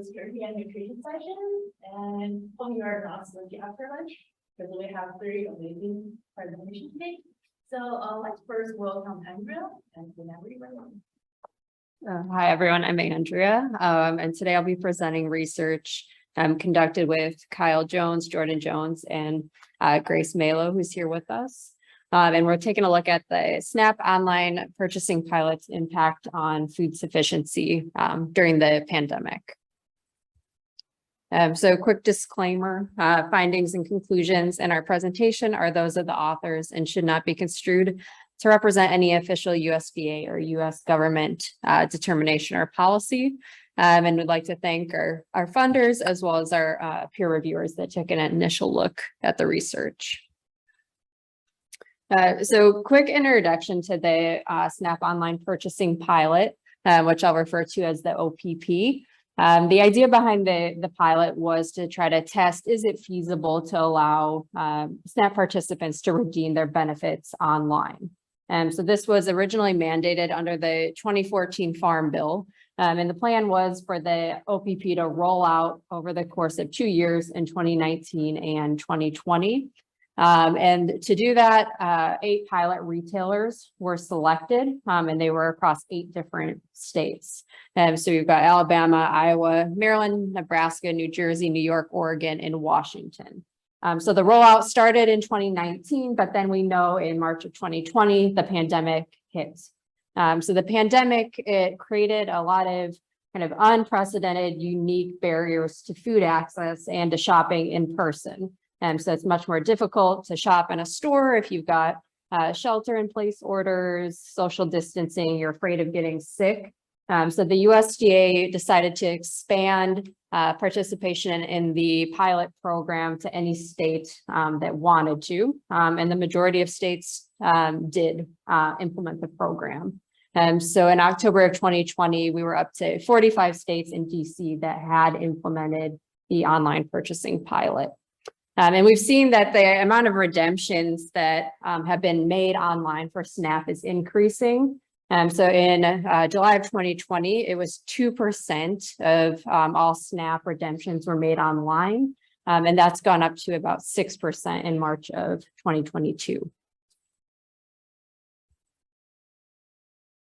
security and nutrition session, and hope you are not sleepy after lunch because we have three amazing presentations today. So let's first welcome Andrea and whenever you're ready. Hi, everyone. I'm Andrea, and today I'll be presenting research conducted with Kyle Jones, Jordan Jones, and Grace Malo, who's here with us. And we're taking a look at the SNAP online purchasing pilot's impact on food sufficiency during the pandemic. So quick disclaimer, findings and conclusions in our presentation are those of the authors and should not be construed to represent any official USDA or US government determination or policy. And we'd like to thank our funders as well as our peer reviewers that took an initial look at the research. So quick introduction to the SNAP online purchasing pilot, which I'll refer to as the OPP. The idea behind the pilot was to try to test, is it feasible to allow SNAP participants to redeem their benefits online? So this was originally mandated under the 2014 Farm Bill. And the plan was for the OPP to roll out over the course of 2 years in 2019 and 2020. And to do that, 8 pilot retailers were selected, and they were across 8 different states. So we've got Alabama, Iowa, Maryland, Nebraska, New Jersey, New York, Oregon, and Washington. So the rollout started in 2019, but then we know in March of 2020, the pandemic hit. So the pandemic, it created a lot of kind of unprecedented, unique barriers to food access and to shopping in person. So it's much more difficult to shop in a store if you've got shelter in place orders, social distancing, you're afraid of getting sick. So the USDA decided to expand participation in the pilot program to any state that wanted to. And the majority of states did implement the program. So in October of 2020, we were up to 45 states in DC that had implemented the online purchasing pilot. And we've seen that the amount of redemptions that have been made online for SNAP is increasing. So in July of 2020, it was 2% of all SNAP redemptions were made online. And that's gone up to about 6% in March of 2022.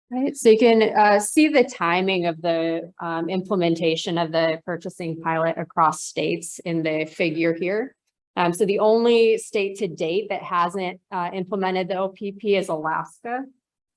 Right, so you can see the timing of the implementation of the purchasing pilot across states in the figure here. So the only state to date that hasn't implemented the OPP is Alaska.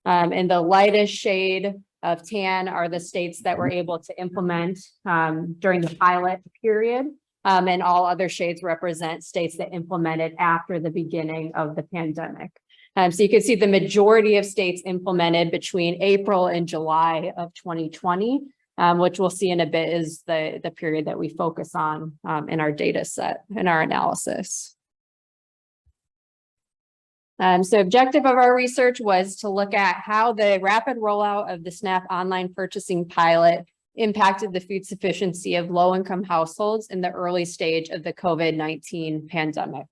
And the lightest shade of tan are the states that were able to implement during the pilot period. And all other shades represent states that implemented after the beginning of the pandemic. So you can see the majority of states implemented between April and July of 2020. Which we'll see in a bit is the period that we focus on in our data set, in our analysis. So objective of our research was to look at how the rapid rollout of the SNAP online purchasing pilot impacted the food sufficiency of low-income households in the early stage of the COVID-19 pandemic.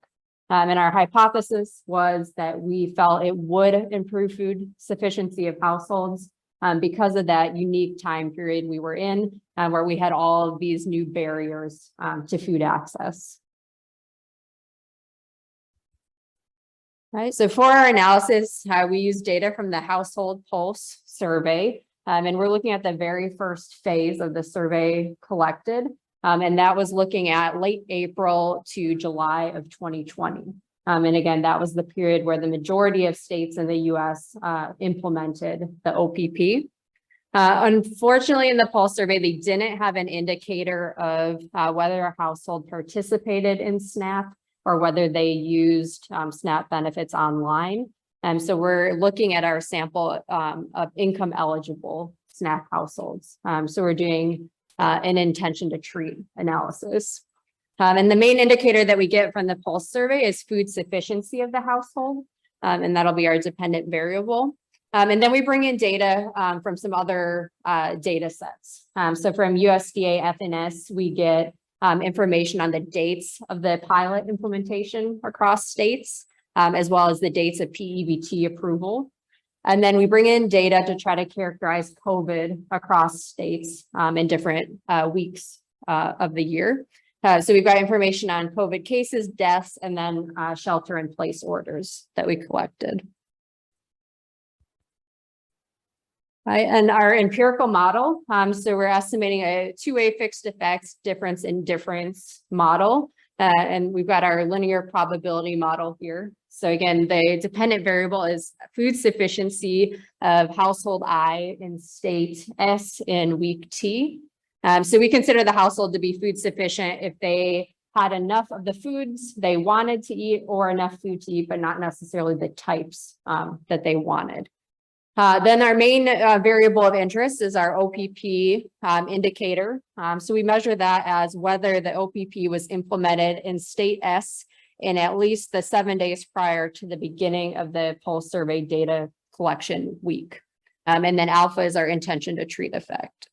And our hypothesis was that we felt it would improve food sufficiency of households because of that unique time period we were in, where we had all of these new barriers to food access. Right, so for our analysis, we use data from the Household Pulse survey, and we're looking at the very first phase of the survey collected, and that was looking at late April to July of 2020. And again, that was the period where the majority of states in the US implemented the OPP. Unfortunately, in the Pulse survey, they didn't have an indicator of whether a household participated in SNAP or whether they used SNAP benefits online. And so we're looking at our sample of income eligible SNAP households. So we're doing an intention to treat analysis. And the main indicator that we get from the Pulse survey is food sufficiency of the household, and that'll be our dependent variable. And then we bring in data from some other data sets. So from USDA FNS, we get information on the dates of the pilot implementation across states, as well as the dates of PEBT approval. And then we bring in data to try to characterize COVID across states in different weeks of the year. So we've got information on COVID cases, deaths, and then shelter in place orders that we collected. Right, and our empirical model, so we're estimating a two-way fixed effects difference in difference model, and we've got our linear probability model here. So again, the dependent variable is food sufficiency of household I in state S in week T. So we consider the household to be food sufficient if they had enough of the foods they wanted to eat or enough food to eat, but not necessarily the types that they wanted. Then our main variable of interest is our OPP indicator. So we measure that as whether the OPP was implemented in state S in at least the 7 days prior to the beginning of the pulse survey data collection week. And then alpha is our intention to treat effect.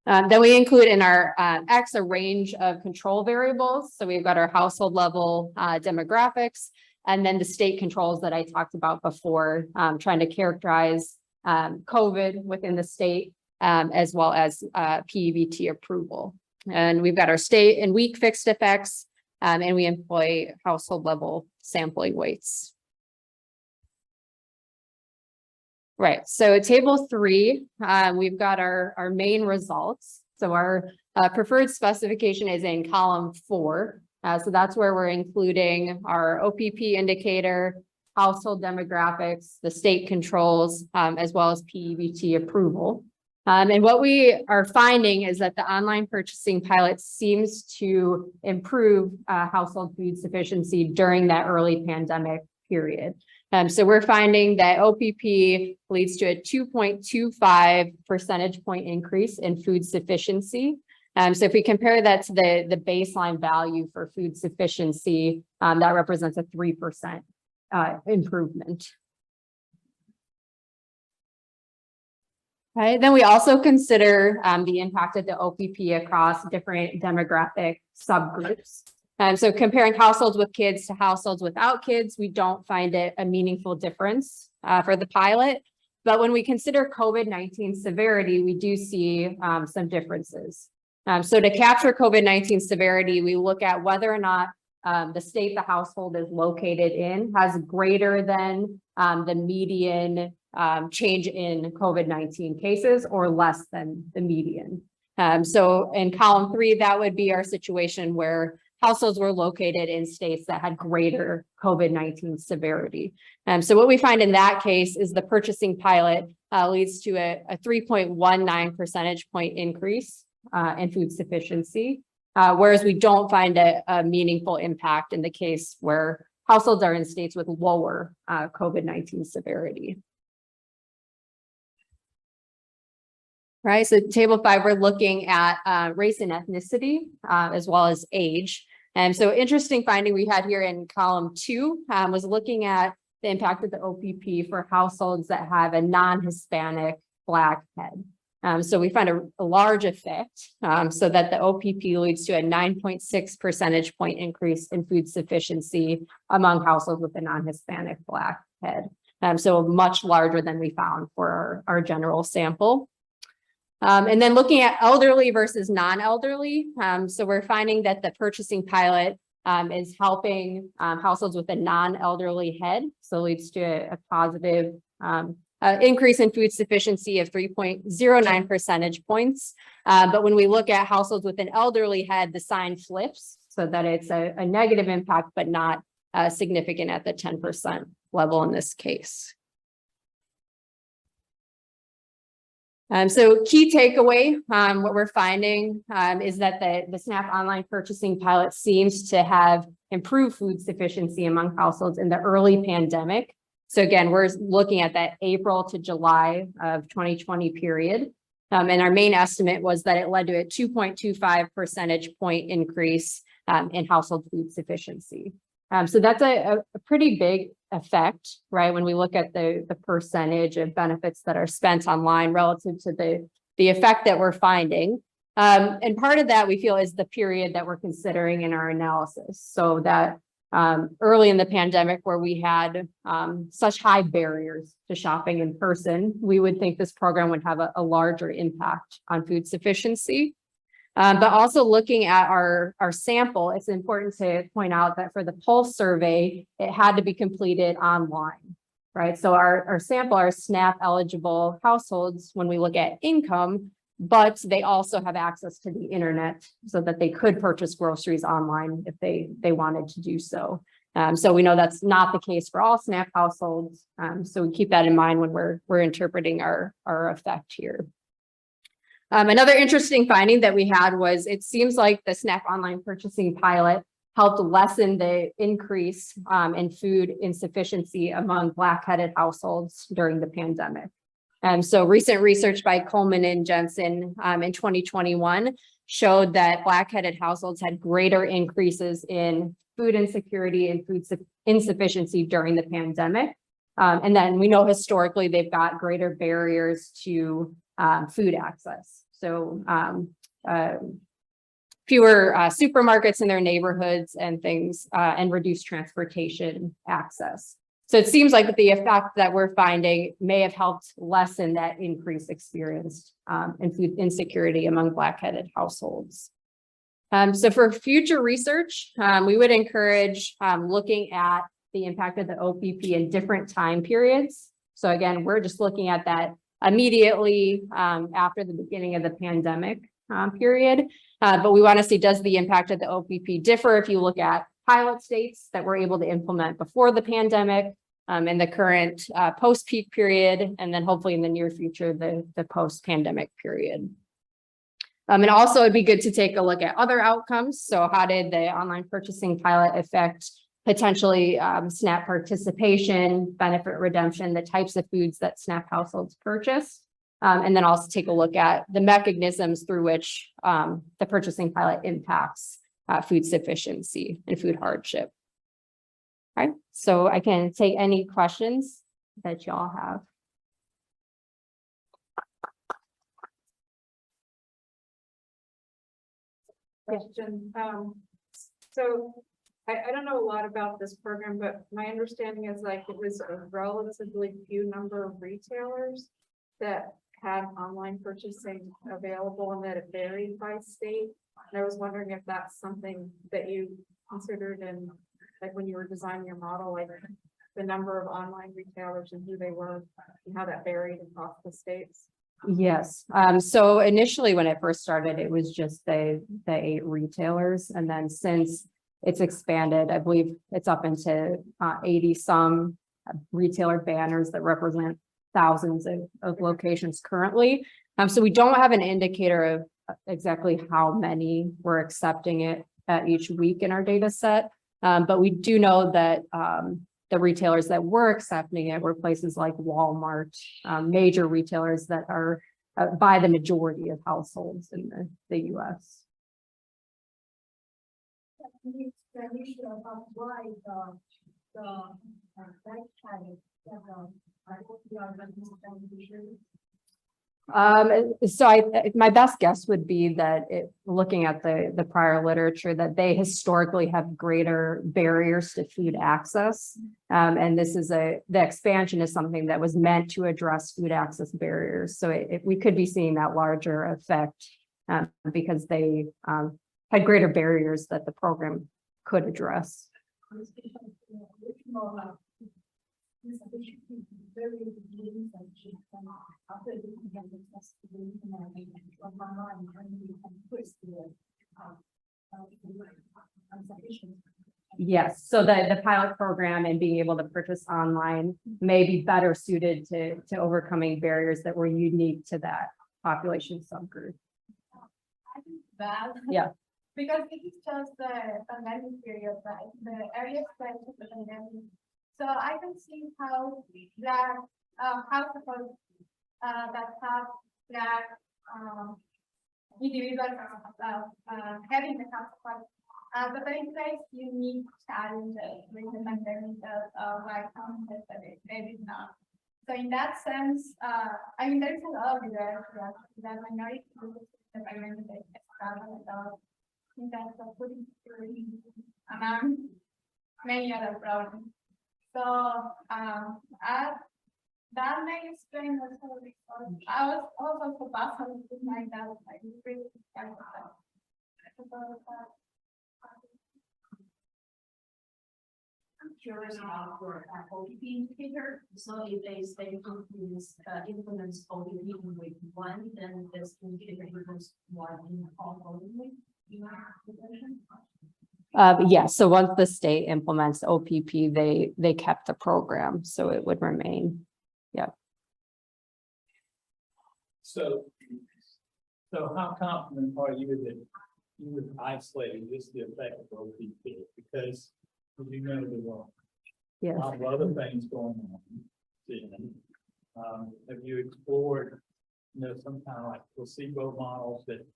Then we include in our X a range of control variables. So we've got our household level demographics, and then the state controls that I talked about before, trying to characterize COVID within the state, as well as PEBT approval. And we've got our state and week fixed effects, and we employ household level sampling weights. Right, so table 3, we've got our main results. So our preferred specification is in column 4. So that's where we're including our OPP indicator, household demographics, the state controls, as well as PEBT approval. And what we are finding is that the online purchasing pilot seems to improve household food sufficiency during that early pandemic period. So we're finding that OPP leads to a 2.25 percentage point increase in food sufficiency. So if we compare that to the baseline value for food sufficiency, that represents a 3% improvement. Right. Then we also consider the impact of the OPP across different demographic subgroups. So comparing households with kids to households without kids, we don't find it a meaningful difference for the pilot. But when we consider COVID-19 severity, we do see some differences. So to capture COVID-19 severity, we look at whether or not the state the household is located in has greater than the median change in COVID-19 cases or less than the median. So in column 3, that would be our situation where households were located in states that had greater COVID-19 severity. So what we find in that case is the purchasing pilot leads to a 3.19 percentage point increase in food sufficiency, whereas we don't find a meaningful impact in the case where households are in states with lower COVID-19 severity. Right, so table 5, we're looking at race and ethnicity, as well as age. And so interesting finding we had here in column 2 was looking at the impact of the OPP for households that have a non-Hispanic Black head. So we find a large effect, so that the OPP leads to a 9.6 percentage point increase in food sufficiency among households with a non-Hispanic Black head. So much larger than we found for our general sample. And then looking at elderly versus non-elderly, so we're finding that the purchasing pilot is helping households with a non-elderly head, so leads to a positive increase in food sufficiency of 3.09 percentage points. But when we look at households with an elderly head, the sign flips so that it's a negative impact, but not significant at the 10% level in this case. So key takeaway, what we're finding is that the SNAP online purchasing pilot seems to have improved food sufficiency among households in the early pandemic. So again, we're looking at that April to July of 2020 period. And our main estimate was that it led to a 2.25 percentage point increase in household food sufficiency. So that's a pretty big effect, right? When we look at the percentage of benefits that are spent online relative to the effect that we're finding. And part of that we feel is the period that we're considering in our analysis. So that early in the pandemic where we had such high barriers to shopping in person, we would think this program would have a larger impact on food sufficiency. But also looking at our sample, it's important to point out that for the pulse survey, it had to be completed online, right? So our sample are SNAP eligible households when we look at income, but they also have access to the internet so that they could purchase groceries online if they wanted to do so. So we know that's not the case for all SNAP households. So we keep that in mind when we're interpreting our effect here. Another interesting finding that we had was it seems like the SNAP online purchasing pilot helped lessen the increase in food insufficiency among Black-headed households during the pandemic. So recent research by Coleman and Jensen in 2021 showed that Black-headed households had greater increases in food insecurity and food insufficiency during the pandemic. And then we know historically they've got greater barriers to food access. So fewer supermarkets in their neighborhoods and things and reduced transportation access. So it seems like the effect that we're finding may have helped lessen that increased experience in food insecurity among Black-headed households. So for future research, we would encourage looking at the impact of the OPP in different time periods. So again, we're just looking at that immediately after the beginning of the pandemic period. But we want to see, does the impact of the OPP differ if you look at pilot states that were able to implement before the pandemic, in the current post-peak period, and then hopefully in the near future, the post-pandemic period. And also it'd be good to take a look at other outcomes. So how did the online purchasing pilot affect potentially SNAP participation, benefit redemption, the types of foods that SNAP households purchase? And then also take a look at the mechanisms through which the purchasing pilot impacts food sufficiency and food hardship. All right, so I can take any questions that y'all have. Question. So I don't know a lot about this program, but my understanding is like it was a relatively few number of retailers that had online purchasing available and that it varied by state. And I was wondering if that's something that you considered in, like when you were designing your model, like the number of online retailers and who they were and how that varied across the states. Yes. So initially when it first started, it was just the 8 retailers. And then since it's expanded, I believe it's up into 80 some retailer banners that represent thousands of locations currently. So we don't have an indicator of exactly how many were accepting it each week in our data set. But we do know that the retailers that were accepting it were places like Walmart, major retailers that are by the majority of households in the US. So my best guess would be that looking at the prior literature, that they historically have greater barriers to food access. And this is the expansion is something that was meant to address food access barriers. So we could be seeing that larger effect because they had greater barriers that the program could address. Yes, so the pilot program and being able to purchase online may be better suited to overcoming barriers that were unique to that population subgroup. I think that. Yeah. Because it is just the pandemic period, right? The earliest stage of the pandemic. So I can see how Black households that have Black individuals having the household, but there is like unique challenges with the pandemic of Black households that they did not. So in that sense, I mean, there's a lot of evidence that minority groups that I mentioned struggle in terms of food insecurity among many other problems. So that may explain also because I was also so puzzled with my dad, like really I'm curious about your OPP indicator. So if they say companies implements OPP in week 1, then this indicator becomes 1 in all only. You have the question? Yeah, so once the state implements OPP, they kept the program, so it would remain. So how confident are you that you would isolate just the effect of OPP? Because as you know, there were Yeah. a lot of other things going on. Have you explored, some kind of like placebo models that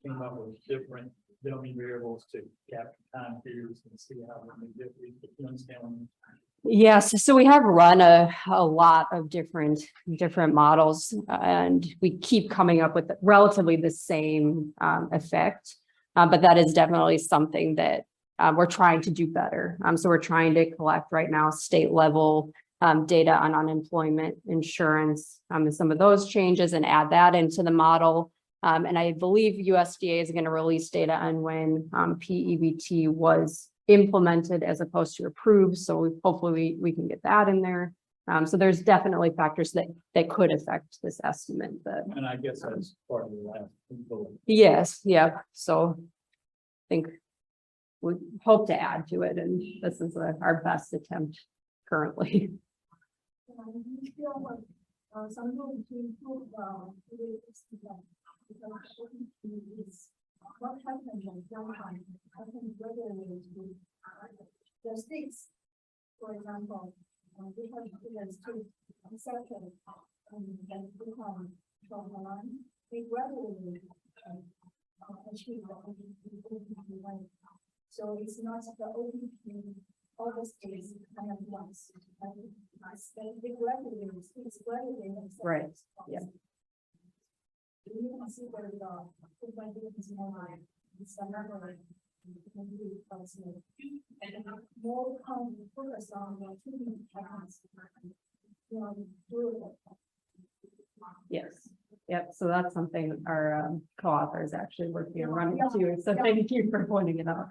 came up with different dummy variables to capture time periods and see how they differ? If you understand what I mean? Yes, so we have run a lot of different models, and we keep coming up with relatively the same effect. But that is definitely something that we're trying to do better. So we're trying to collect right now state level data on unemployment insurance and some of those changes and add that into the model. And I believe USDA is going to release data on when PEBT was implemented as opposed to approved. So hopefully we can get that in there. So there's definitely factors that could affect this estimate. But And I guess that's part of the last bullet. yes, yeah. So I think we hope to add to it, and this is our best attempt currently. What happens when the states, for example, we have students to certain and become from the line, they gradually achieve the OPP. So it's not the OPP, all the states kind of once. They gradually, it's gradually. Right, yeah. You can see where the more, it's another. And more focus on the treatment plans. Yes. Yep. So that's something our co-author is actually working on running too. So thank you for pointing it out.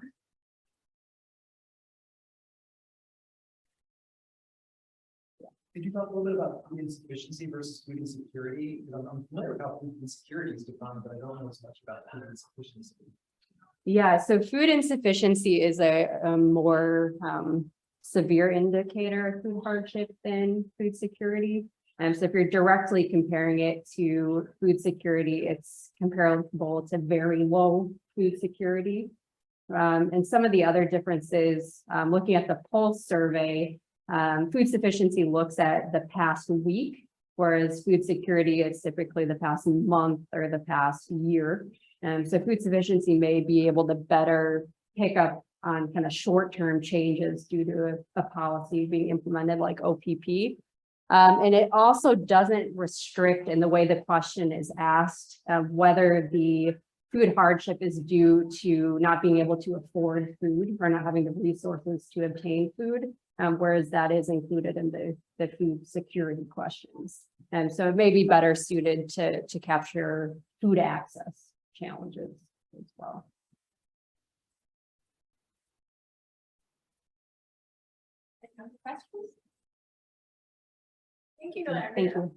Could you talk a little bit about food insufficiency versus food insecurity? Because I'm familiar with how food insecurity is defined, but I don't know as much about food insufficiency. Yeah, so food insufficiency is a more severe indicator of food hardship than food security. And so if you're directly comparing it to food security, it's comparable to very low food security. And some of the other differences, looking at the Pulse survey, food sufficiency looks at the past week, whereas food security is typically the past month or the past year. So food sufficiency may be able to better pick up on kind of short-term changes due to a policy being implemented like OPP. And it also doesn't restrict in the way the question is asked whether the food hardship is due to not being able to afford food or not having the resources to obtain food, whereas that is included in the food security questions. And so it may be better suited to capture food access challenges as well. Questions? Thank you. Thank you.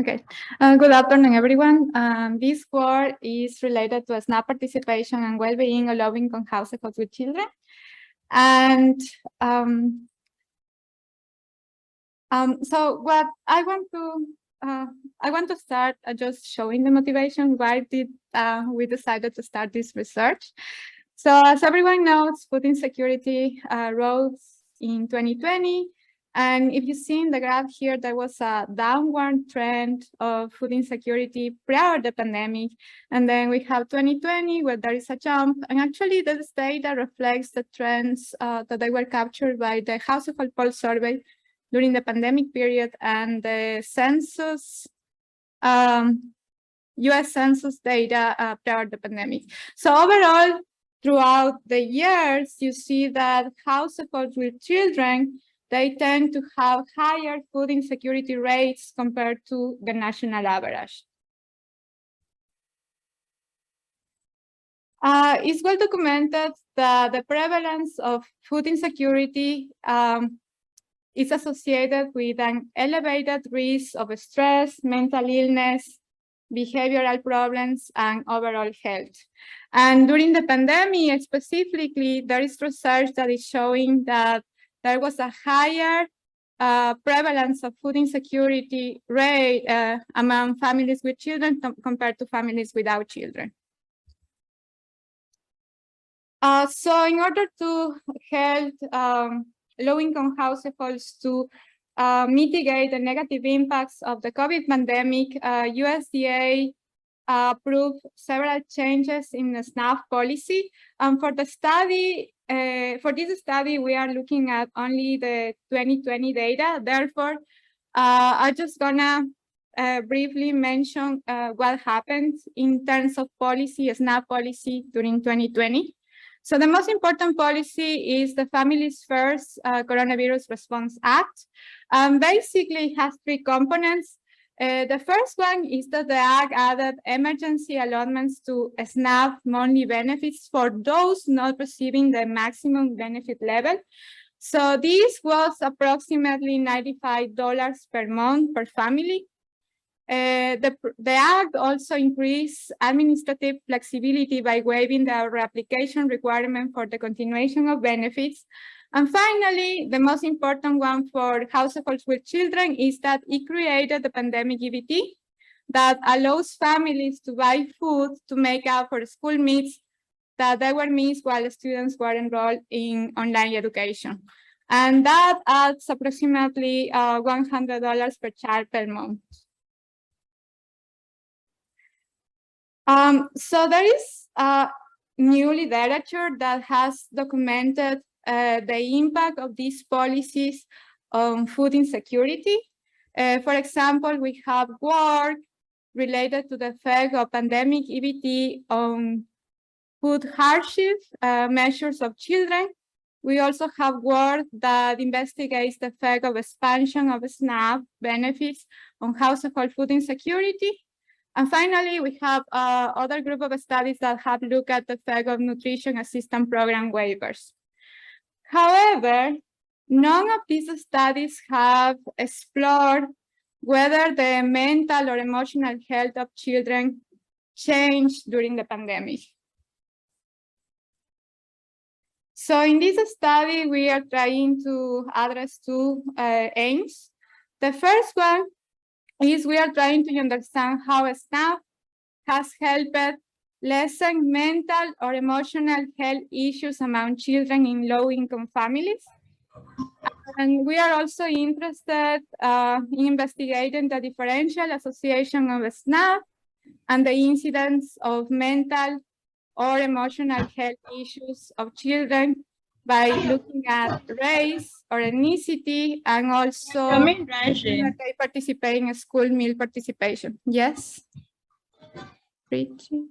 Okay, good afternoon, everyone. This work is related to SNAP participation and well-being of low-income households with children. And so what I want to start just showing the motivation. Why did we decided to start this research? So as everyone knows, food insecurity rose in 2020. And if you see in the graph here, there was a downward trend of food insecurity prior to the pandemic. And then we have 2020 where there is a jump. And actually this data reflects the trends that they were captured by the Household Pulse survey during the pandemic period and the census, US Census data prior to the pandemic. So overall, throughout the years, you see that households with children, they tend to have higher food insecurity rates compared to the national average. It's well documented that the prevalence of food insecurity is associated with an elevated risk of stress, mental illness, behavioral problems, and overall health. And during the pandemic, specifically, there is research that is showing that there was a higher prevalence of food insecurity rate among families with children compared to families without children. So in order to help low-income households to mitigate the negative impacts of the COVID pandemic, USDA approved several changes in the SNAP policy. For the study, for this study, we are looking at only the 2020 data. Therefore, I'm just gonna briefly mention what happened in terms of policy, SNAP policy during 2020. So the most important policy is the Families First Coronavirus Response Act. Basically, it has three components. The first one is that the Act added emergency allotments to SNAP monthly benefits for those not receiving the maximum benefit level. So this was approximately $95 per month per family. The Act also increased administrative flexibility by waiving the reapplication requirement for the continuation of benefits. And finally, the most important one for households with children is that it created the pandemic EBT that allows families to buy food to make up for school needs that they were missed while students were enrolled in online education. And that adds approximately $100 per child per month. So there is new literature that has documented the impact of these policies on food insecurity. For example, we have work related to the effect of pandemic EBT on food hardship measures of children. We also have work that investigates the effect of expansion of SNAP benefits on household food insecurity. And finally, we have other group of studies that have looked at the effect of nutrition assistance program waivers. However, none of these studies have explored whether the mental or emotional health of children changed during the pandemic. So in this study, we are trying to address two aims. The first one is we are trying to understand how SNAP has helped lessen mental or emotional health issues among children in low-income families. And we are also interested in investigating the differential association of SNAP and the incidence of mental or emotional health issues of children by looking at race or ethnicity and also that they participate in school meal participation. Yes? Pretty.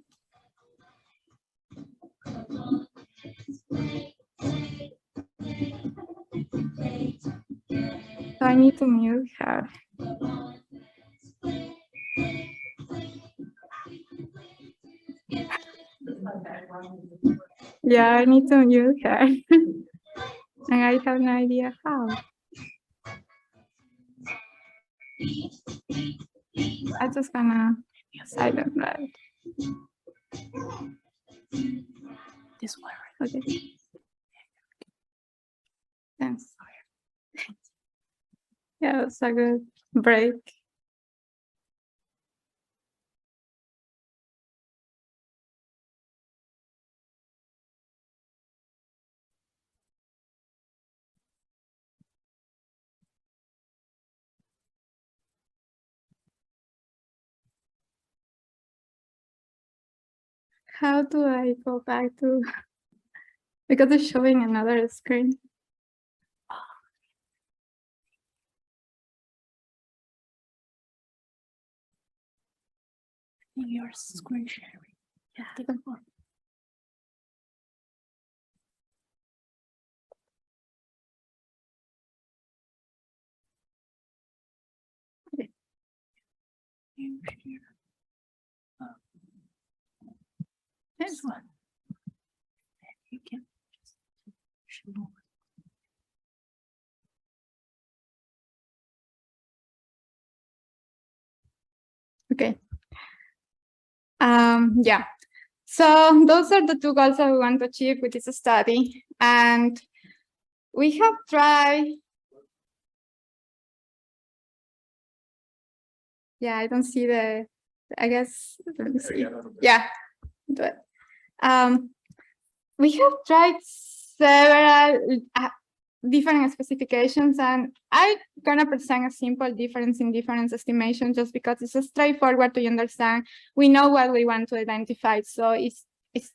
So I need to mute her. Yeah, I need to mute her. And I have no idea how. I'm just gonna silent that. This one. Okay. Thanks. Yeah, it's a good break. How do I go back to, because it's showing another screen. Your screen sharing. This one. You can. Okay. Yeah. So those are the two goals that we want to achieve with this study. And we have tried. Yeah, I don't see I guess, let me see. Yeah. But, we have tried several different specifications, and I'm gonna present a simple difference in difference estimation just because it's straightforward to understand. We know what we want to identify, so it's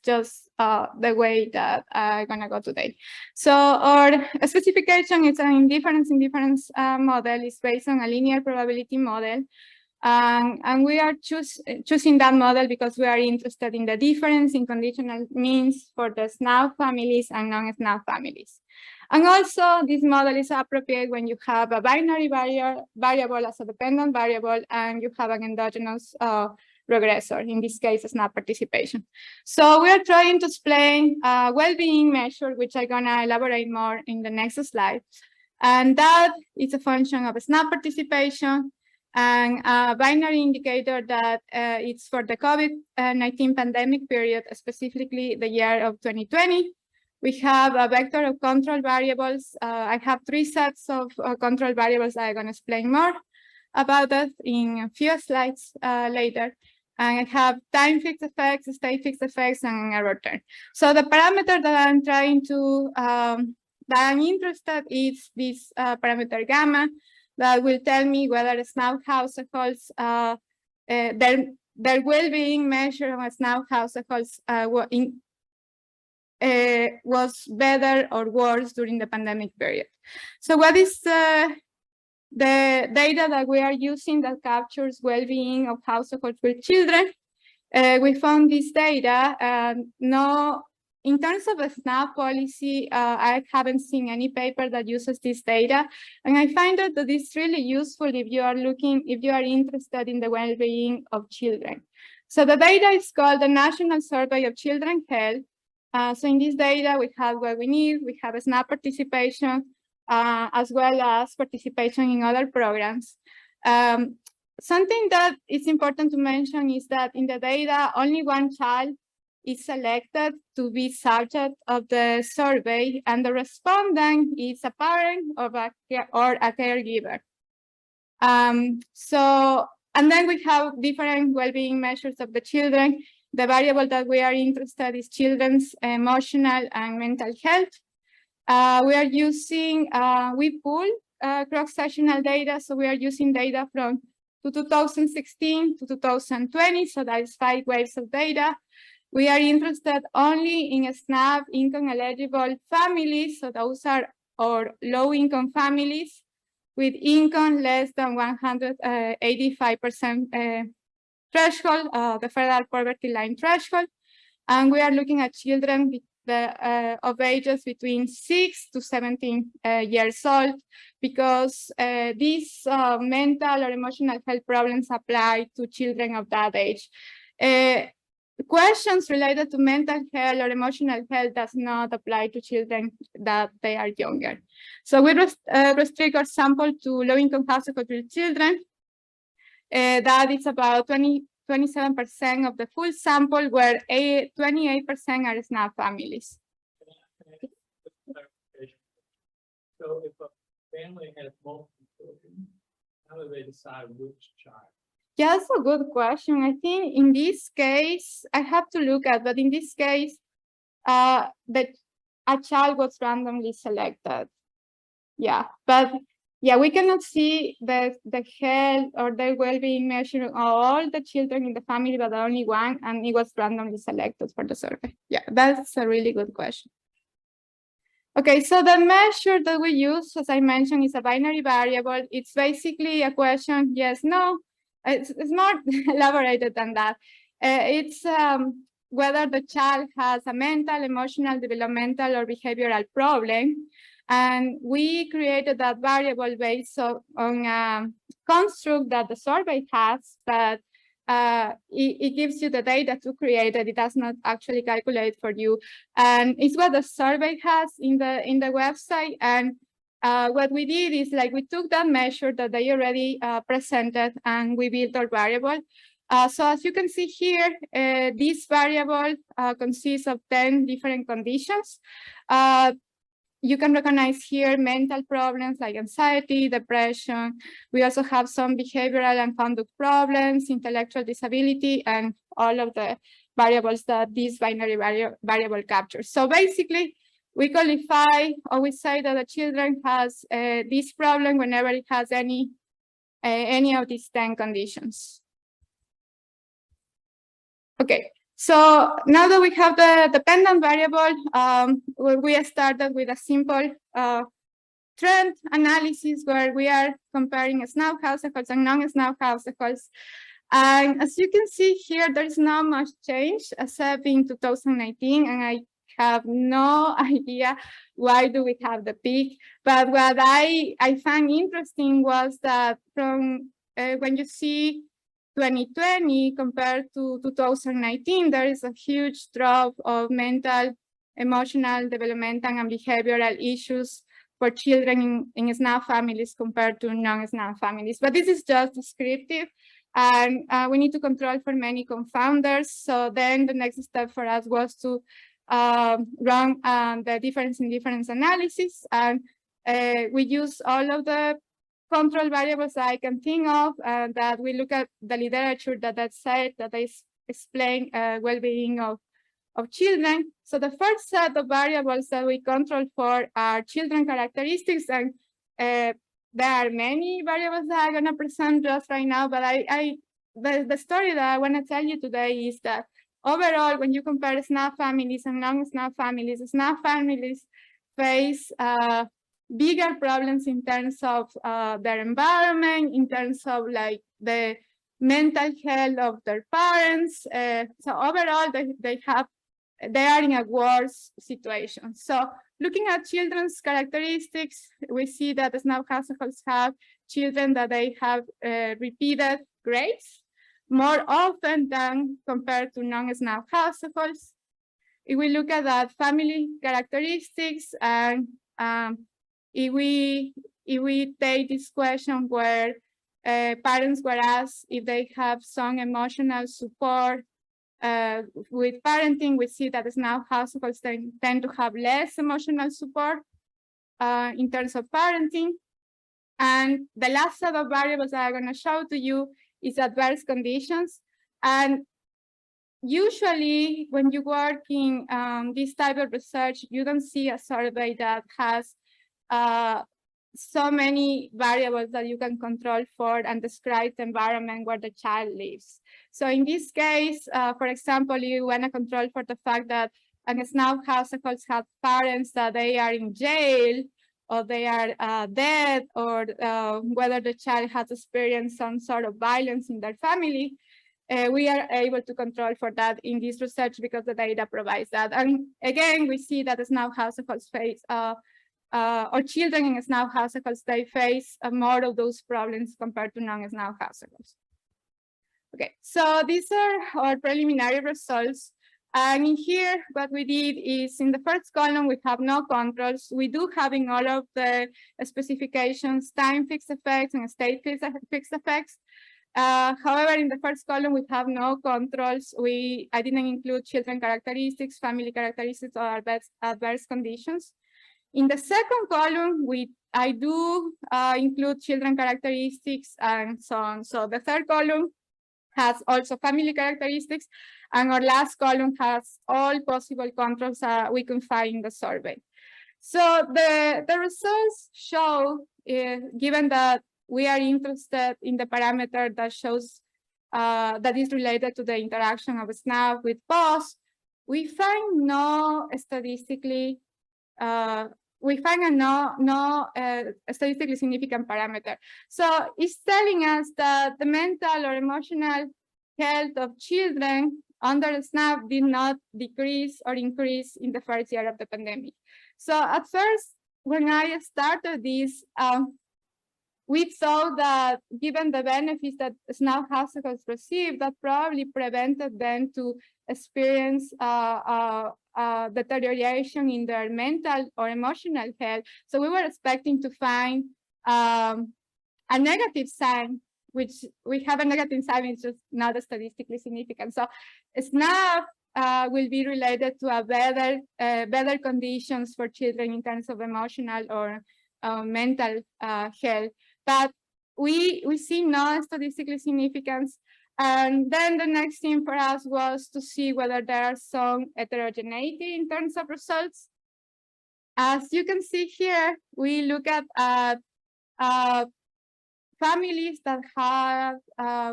just the way that I'm gonna go today. So our specification is an indifference model. Is based on a linear probability model. And we are choosing that model because we are interested in the difference in conditional means for the SNAP families and non-SNAP families. And also, this model is appropriate when you have a binary variable as a dependent variable and you have an endogenous regressor, in this case, SNAP participation. So we are trying to explain a well-being measure, which I'm gonna elaborate more in the next slide. And that is a function of SNAP participation and a binary indicator that it's for the COVID-19 pandemic period, specifically the year of 2020. We have a vector of control variables. I have three sets of control variables. I'm going to explain more about that in a few slides later. And I have time fixed effects, state fixed effects, and error term. So the parameter that I'm trying to, that I'm interested in is this parameter gamma that will tell me whether SNAP households, their well-being measure of SNAP households was better or worse during the pandemic period. So what is the data that we are using that captures well-being of households with children? We found this data. In terms of a SNAP policy, I haven't seen any paper that uses this data. And I find that it's really useful if you are interested in the well-being of children. So the data is called the National Survey of Children's Health. So in this data, we have what we need. We have a SNAP participation, as well as participation in other programs. Something that is important to mention is that in the data, only one child is selected to be subject of the survey, and the respondent is a parent or a caregiver. And then we have different well-being measures of the children. The variable that we are interested in is children's emotional and mental health. We are using, we pull cross-sectional data, so we are using data from 2016 to 2020, so that is 5 waves of data. We are interested only in SNAP income eligible families, so those are our low-income families with income less than 185% threshold, the federal poverty line threshold. And we are looking at children of ages between 6 to 17 years old, because these mental or emotional health problems apply to children of that age. Questions related to mental health or emotional health does not apply to children that they are younger. So we restrict our sample to low-income households with children. That is about 27% of the full sample, where 28% are SNAP families. So if a family has multiple children, how do they decide which child? Yeah, that's a good question. I think in this case, I have to look at, but in this case, a child was randomly selected. Yeah, but yeah, we cannot see the health or the well-being measure of all the children in the family, but only one, and it was randomly selected for the survey. Yeah, that's a really good question. Okay, so the measure that we use, as I mentioned, is a binary variable. It's basically a question, yes, no. it's more elaborated than that. It's whether the child has a mental, emotional, developmental, or behavioral problem. And we created that variable based on a construct that the survey has, but it gives you the data to create it. It does not actually calculate for you. And it's what the survey has in the website. And what we did is like we took that measure that they already presented and we built our variable. So as you can see here, this variable consists of 10 different conditions. You can recognize here mental problems like anxiety, depression. We also have some behavioral and conduct problems, intellectual disability, and all of the variables that this binary variable captures. So basically, we qualify or we say that the children has this problem whenever it has any of these 10 conditions. Okay. So now that we have the dependent variable, we started with a simple trend analysis where we are comparing SNAP households and non-SNAP households. And as you can see here, there is not much change except in 2019, and I have no idea why do we have the peak. But what I found interesting was that from when you see 2020 compared to 2019, there is a huge drop of mental, emotional, developmental, and behavioral issues for children in SNAP families compared to non-SNAP families. But this is just descriptive, and we need to control for many confounders. So then the next step for us was to run the difference in difference analysis, and we use all of the control variables I can think of, that we look at the literature that said that they explain well-being of children. So the first set of variables that we control for are children characteristics, and there are many variables that I'm gonna present just right now, but the story that I wanna tell you today is that overall, when you compare SNAP families and non-SNAP families, SNAP families face bigger problems in terms of their environment, in terms of like the mental health of their parents. So overall, they are in a worse situation. So looking at children's characteristics, we see that SNAP households have children that they have repeated grades more often than compared to non-SNAP households. If we look at that family characteristics, and if we take this question where parents were asked if they have some emotional support with parenting, we see that SNAP households tend to have less emotional support in terms of parenting. And the last set of variables that I'm going to show to you is adverse conditions. And usually when you work in this type of research, you don't see a survey that has so many variables that you can control for and describe the environment where the child lives. So in this case, for example, you want to control for the fact that SNAP households have parents that they are in jail, or they are dead, or whether the child has experienced some sort of violence in their family. We are able to control for that in this research because the data provides that. And again, we see that SNAP households face, or children in SNAP households, they face more of those problems compared to non-SNAP households. Okay, so these are our preliminary results. And in here, what we did is in the first column, we have no controls. We do have in all of the specifications time fixed effects and state fixed effects. However, in the first column, we have no controls. I didn't include children characteristics, family characteristics, or adverse conditions. In the second column, I do include children characteristics and so on. So the third column has also family characteristics, and our last column has all possible controls we can find in the survey. So the results show, given that we are interested in the parameter that shows that is related to the interaction of SNAP with POS, we find no statistically we find a no statistically significant parameter. So it's telling us that the mental or emotional health of children under SNAP did not decrease or increase in the first year of the pandemic. So at first, when I started this, we saw that given the benefits that SNAP households received, that probably prevented them to experience deterioration in their mental or emotional health. So we were expecting to find a negative sign, which we have a negative sign, it's just not statistically significant. So SNAP will be related to a better conditions for children in terms of emotional or mental health. But we see no statistical significance. And then the next thing for us was to see whether there are some heterogeneity in terms of results. As you can see here, we look at families that have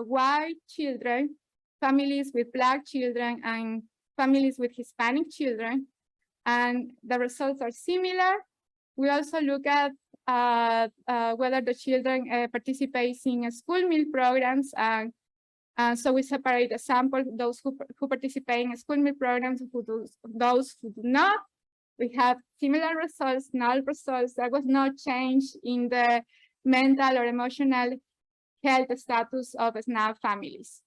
white children, families with Black children, and families with Hispanic children, and the results are similar. We also look at whether the children participate in school meal programs, and so we separate the sample, those who participate in school meal programs, those who do not. We have similar results, null results. There was no change in the mental or emotional health status of SNAP families.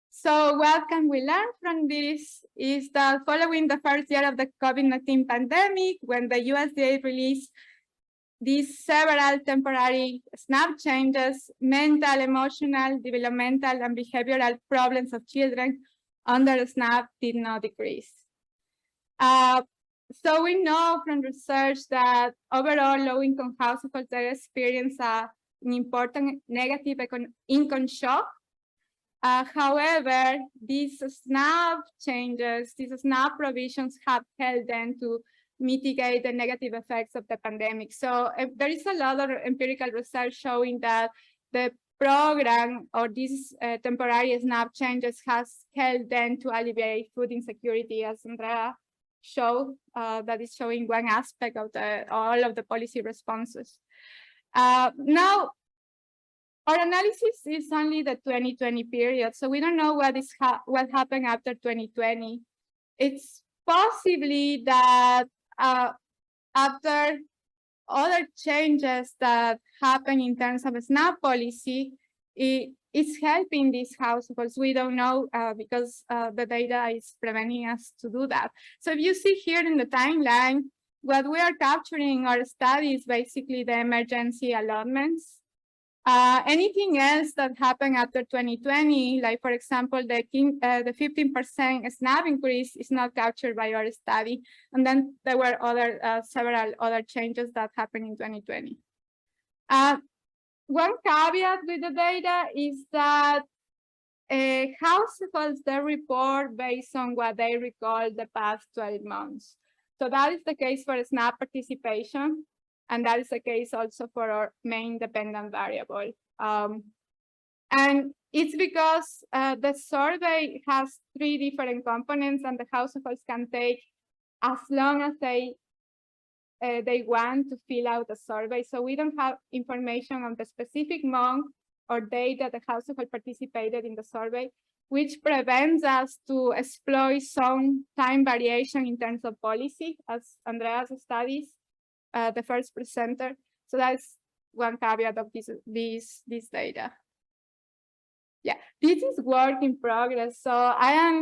So what can we learn from this is that following the first year of the COVID-19 pandemic, when the USDA released these several temporary SNAP changes, mental, emotional, developmental, and behavioral problems of children under SNAP did not decrease. So we know from research that overall low-income households experience an important negative income shock. However, these SNAP changes, these SNAP provisions have helped them to mitigate the negative effects of the pandemic. So there is a lot of empirical research showing that the program or these temporary SNAP changes has helped them to alleviate food insecurity, as Andrea showed, that is showing one aspect of all of the policy responses. Now, our analysis is only the 2020 period, so we don't know what happened after 2020. It's possibly that after other changes that happen in terms of SNAP policy, it's helping these households. We don't know because the data is preventing us to do that. So if you see here in the timeline, what we are capturing in our study is basically the emergency allotments. Anything else that happened after 2020, like for example, the 15% SNAP increase is not captured by our study. And then there were several other changes that happened in 2020. One caveat with the data is that households, they report based on what they recall the past 12 months. So that is the case for SNAP participation. And that is the case also for our main dependent variable. And it's because the survey has 3 different components and the households can take as long as they want to fill out the survey. So we don't have information on the specific month or date that the household participated in the survey, which prevents us to exploit some time variation in terms of policy, as Andrea's studies. The first presenter. So that's one caveat of this data. Yeah, this is work in progress. So I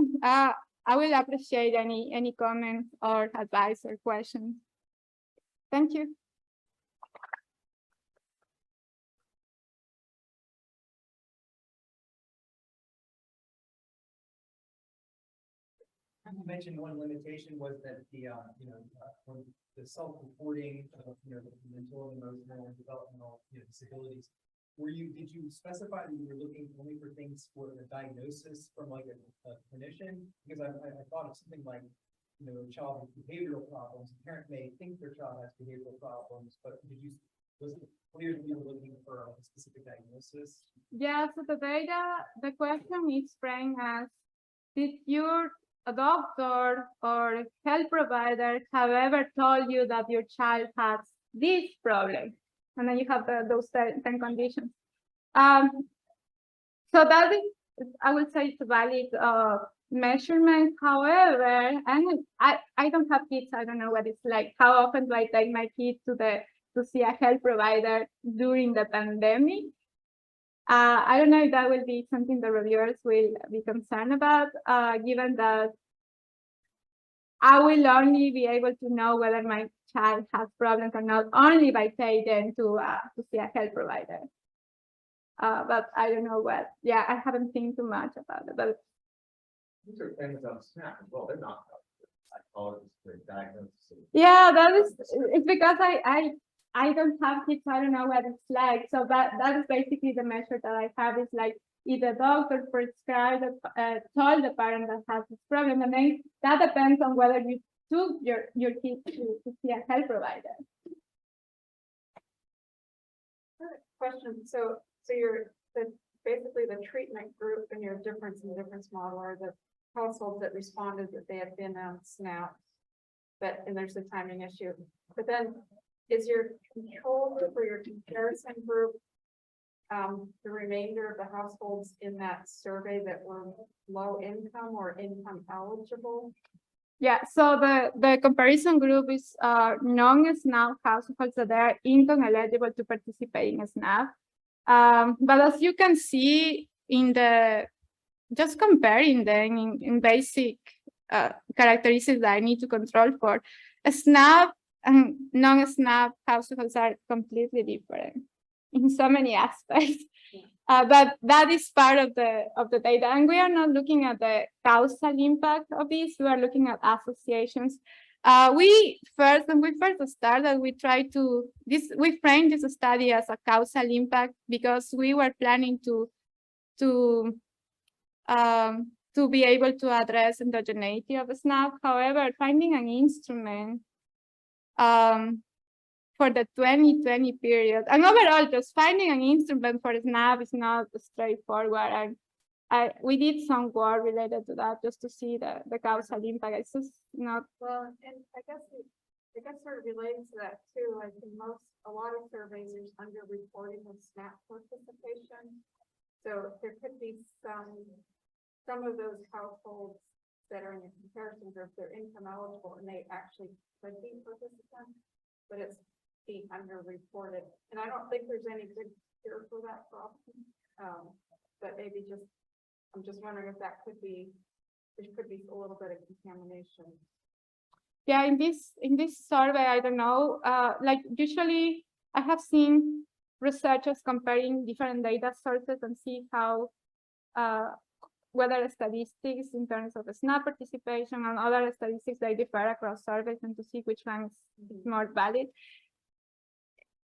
will appreciate any comment or advice or questions. Thank you. You mentioned one limitation was that when the self-reporting of the mental and emotional and developmental disabilities. Did you specify that you were looking only for things for the diagnosis from like a clinician? Because I thought of something like a child with behavioral problems. A parent may think their child has behavioral problems, but was it clear that you were looking for a specific diagnosis? Yeah, so the data, the question is framed as, did your a doctor or health provider have ever told you that your child has this problem? And then you have those 10 conditions. So that is, I would say it's a valid measurement. However, I don't have kids. I don't know what it's like. How often do I take my kids to see a health provider during the pandemic? I don't know if that will be something the reviewers will be concerned about, given that I will only be able to know whether my child has problems or not only by taking them to see a health provider. But I don't know what. Yeah, I haven't seen too much about it. But These are things on SNAP as well, they're not. Psychologists, they're diagnosis. yeah, that is. It's because I don't have kids. I don't know what it's like. So that is basically the measure that I have. Is like if the doctor prescribed, told the parent that has this problem, and then that depends on whether you took your kid to see a health provider. Question, so you're, basically the treatment group and your difference model are the households that responded that they had been on SNAP. And there's a timing issue, but then is your control group or your comparison group the remainder of the households in that survey that were low income or income eligible? Yeah, so the comparison group is non-SNAP households that are income eligible to participate in SNAP. But as you can see in just comparing them in basic characteristics that I need to control for, SNAP and non-SNAP households are completely different in so many aspects. But that is part of the data, and we are not looking at the causal impact of this. We are looking at associations. When we first started, we framed this study as a causal impact because we were planning to be able to address endogeneity of the SNAP. However, finding an instrument for the 2020 period, and overall, just finding an instrument for SNAP is not straightforward. And we did some work related to that just to see the causal impact. It's just not. Well, and I guess sort of related to that too. Like in a lot of surveys, there's underreporting of SNAP participation. So there could be some of those households that are in the comparison group, they're income eligible and they actually could be participants, but it's being underreported. And I don't think there's any good cure for that problem. But maybe I'm just wondering if there could be a little bit of contamination. Yeah, in this survey, I don't know. Like usually, I have seen researchers comparing different data sources and see how whether statistics in terms of SNAP participation and other statistics they differ across surveys and to see which one is more valid.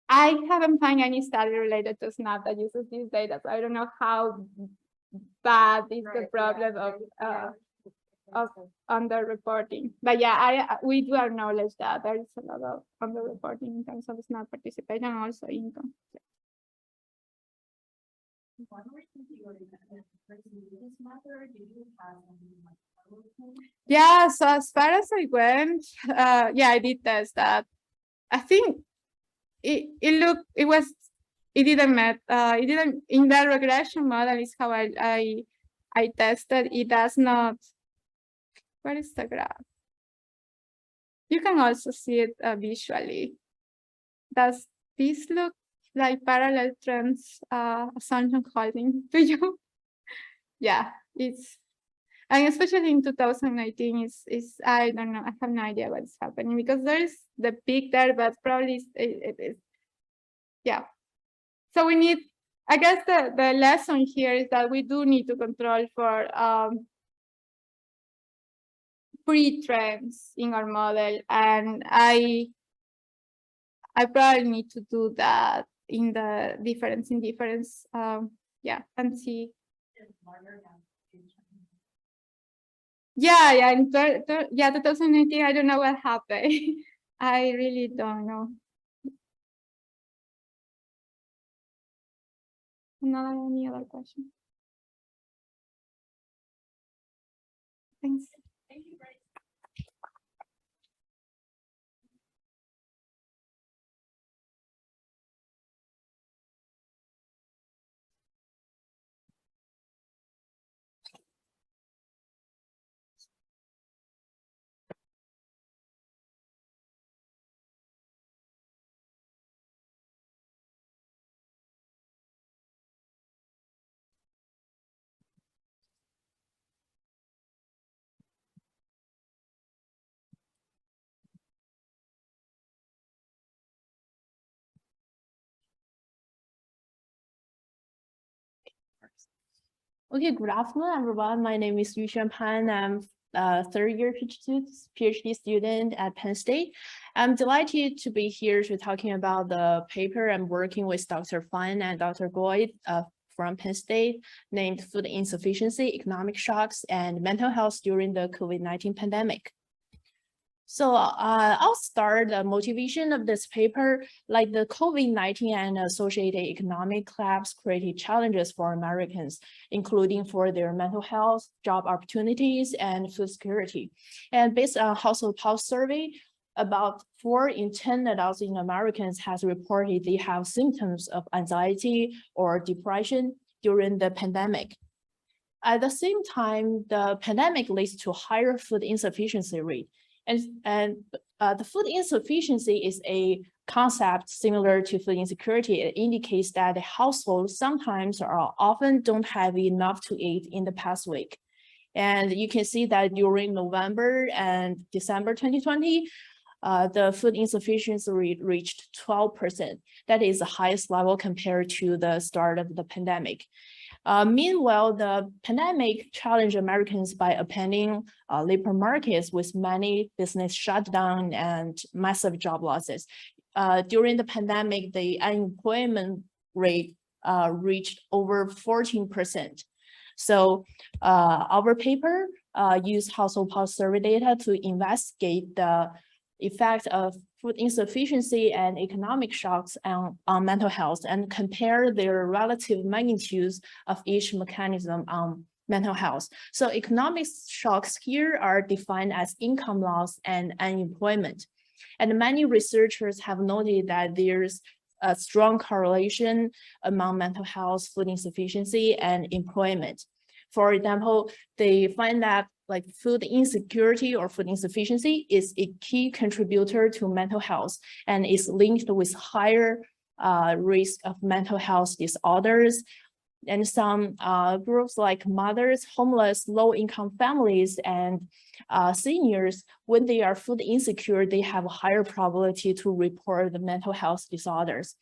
I haven't found any study related to SNAP that uses these data, so I don't know how bad is the problem of underreporting. But yeah, we do acknowledge that there is a lot of underreporting in terms of SNAP participation and also income. Yeah, so as far as I went, yeah, I did test that. I think it didn't in the regression model is how I tested. It does not. Where is the graph? You can also see it visually. Does this look like parallel trends assumption holding to you? Yeah, and especially in 2019 is I don't know, I have no idea what's happening because there is the peak there, but probably it is. Yeah. So we need, I guess the lesson here is that we do need to control for pre-trends in our model, and I probably need to do that in the difference, yeah, and see. Yeah, in 2019, I don't know what happened. I really don't know. Any other question? Thanks. Okay, good afternoon, everyone. My name is Yu Pan. I'm a third-year PhD student at Penn State. I'm delighted to be here to talking about the paper I'm working with Dr. Fan and Dr. Goy from Penn State, named Food Insufficiency, Economic Shocks, and Mental Health During the COVID-19 Pandemic. So I'll start the motivation of this paper. Like the COVID-19 and associated economic collapse created challenges for Americans, including for their mental health, job opportunities, and food security. And based on household pulse survey, about 4 in 10 adults in Americans has reported they have symptoms of anxiety or depression during the pandemic. At the same time, the pandemic leads to higher food insufficiency rate. And the food insufficiency is a concept similar to food insecurity. It indicates that the household sometimes or often don't have enough to eat in the past week. And you can see that during November and December 2020, the food insufficiency rate reached 12%. That is the highest level compared to the start of the pandemic. Meanwhile, the pandemic challenged Americans by upending labor markets with many business shutdown and massive job losses. During the pandemic, the unemployment rate reached over 14%. So our paper used household pulse survey data to investigate the effect of food insufficiency and economic shocks on mental health and compare their relative magnitudes of each mechanism on mental health. So economic shocks here are defined as income loss and unemployment. And many researchers have noted that there's a strong correlation among mental health, food insufficiency, and employment. For example, they find that like food insecurity or food insufficiency is a key contributor to mental health and is linked with higher risk of mental health disorders. And some groups like mothers, homeless, low-income families, and seniors, when they are food insecure, they have a higher probability to report the mental health disorders.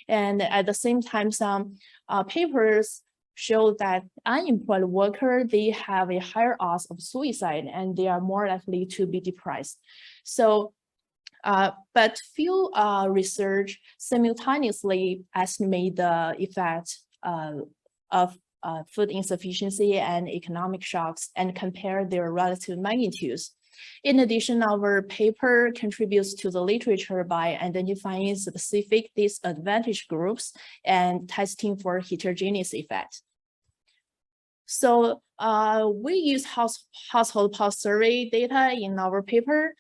And at the same time, some papers show that unemployed workers, they have a higher odds of suicide and they are more likely to be depressed. So, but few research simultaneously estimate the effect of food insufficiency and economic shocks and compare their relative magnitudes. In addition, our paper contributes to the literature by identifying specific disadvantaged groups and testing for heterogeneous effects. So we use household pulse survey data in our paper.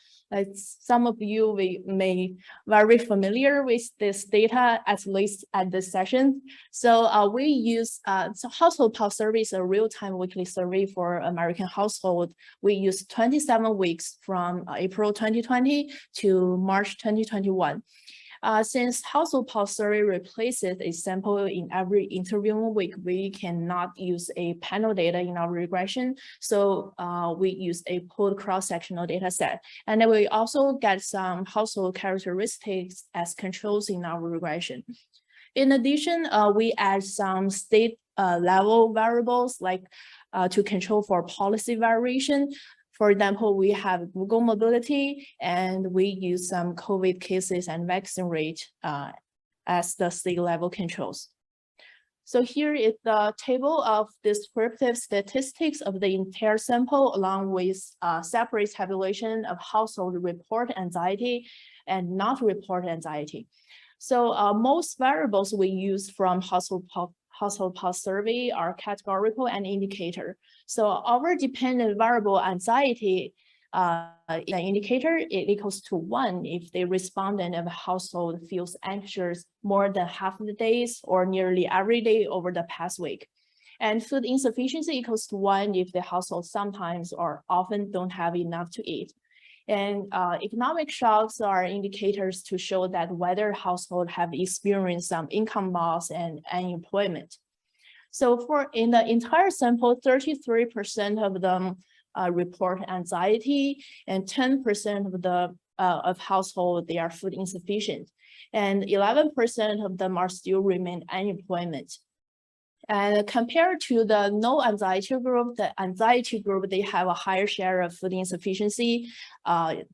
Some of you may very familiar with this data, at least at this session. So we use, so household pulse survey is a real-time weekly survey for American household. We use 27 weeks from April 2020 to March 2021. Since household pulse survey replaces a sample in every interviewing week, we cannot use a panel data in our regression. So we use a pooled cross-sectional data set. And then we also get some household characteristics as controls in our regression. In addition, we add some state level variables like to control for policy variation. For example, we have Google mobility, and we use some COVID cases and vaccine rate as the state level controls. So here is the table of descriptive statistics of the entire sample, along with separate tabulation of household report anxiety and not report anxiety. So most variables we use from household pulse survey are categorical and indicator. So our dependent variable anxiety in an indicator, it equals to 1 if the respondent of a household feels anxious more than half of the days or nearly every day over the past week. And food insufficiency equals to 1 if the household sometimes or often don't have enough to eat. And economic shocks are indicators to show that whether households have experienced some income loss and unemployment. So for in the entire sample, 33% of them report anxiety, and 10% of the of household they are food insufficient, and 11% of them are still remain unemployment. And compared to the no anxiety group, the anxiety group, they have a higher share of food insufficiency,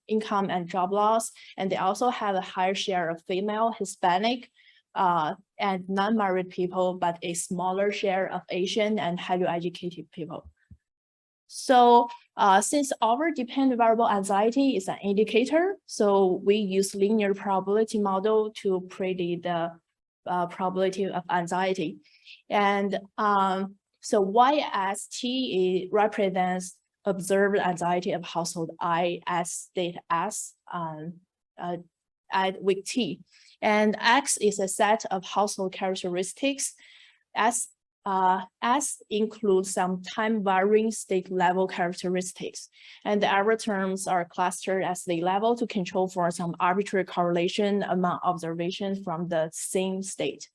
income and job loss, and they also have a higher share of female, Hispanic, and non-married people, but a smaller share of Asian and highly educated people. So since our dependent variable anxiety is an indicator, so we use linear probability model to predict the probability of anxiety. And so YST represents observed anxiety of household I as state S at week T. And X is a set of household characteristics. S includes some time varying state level characteristics, and the error terms are clustered as state level to control for some arbitrary correlation among observations from the same state.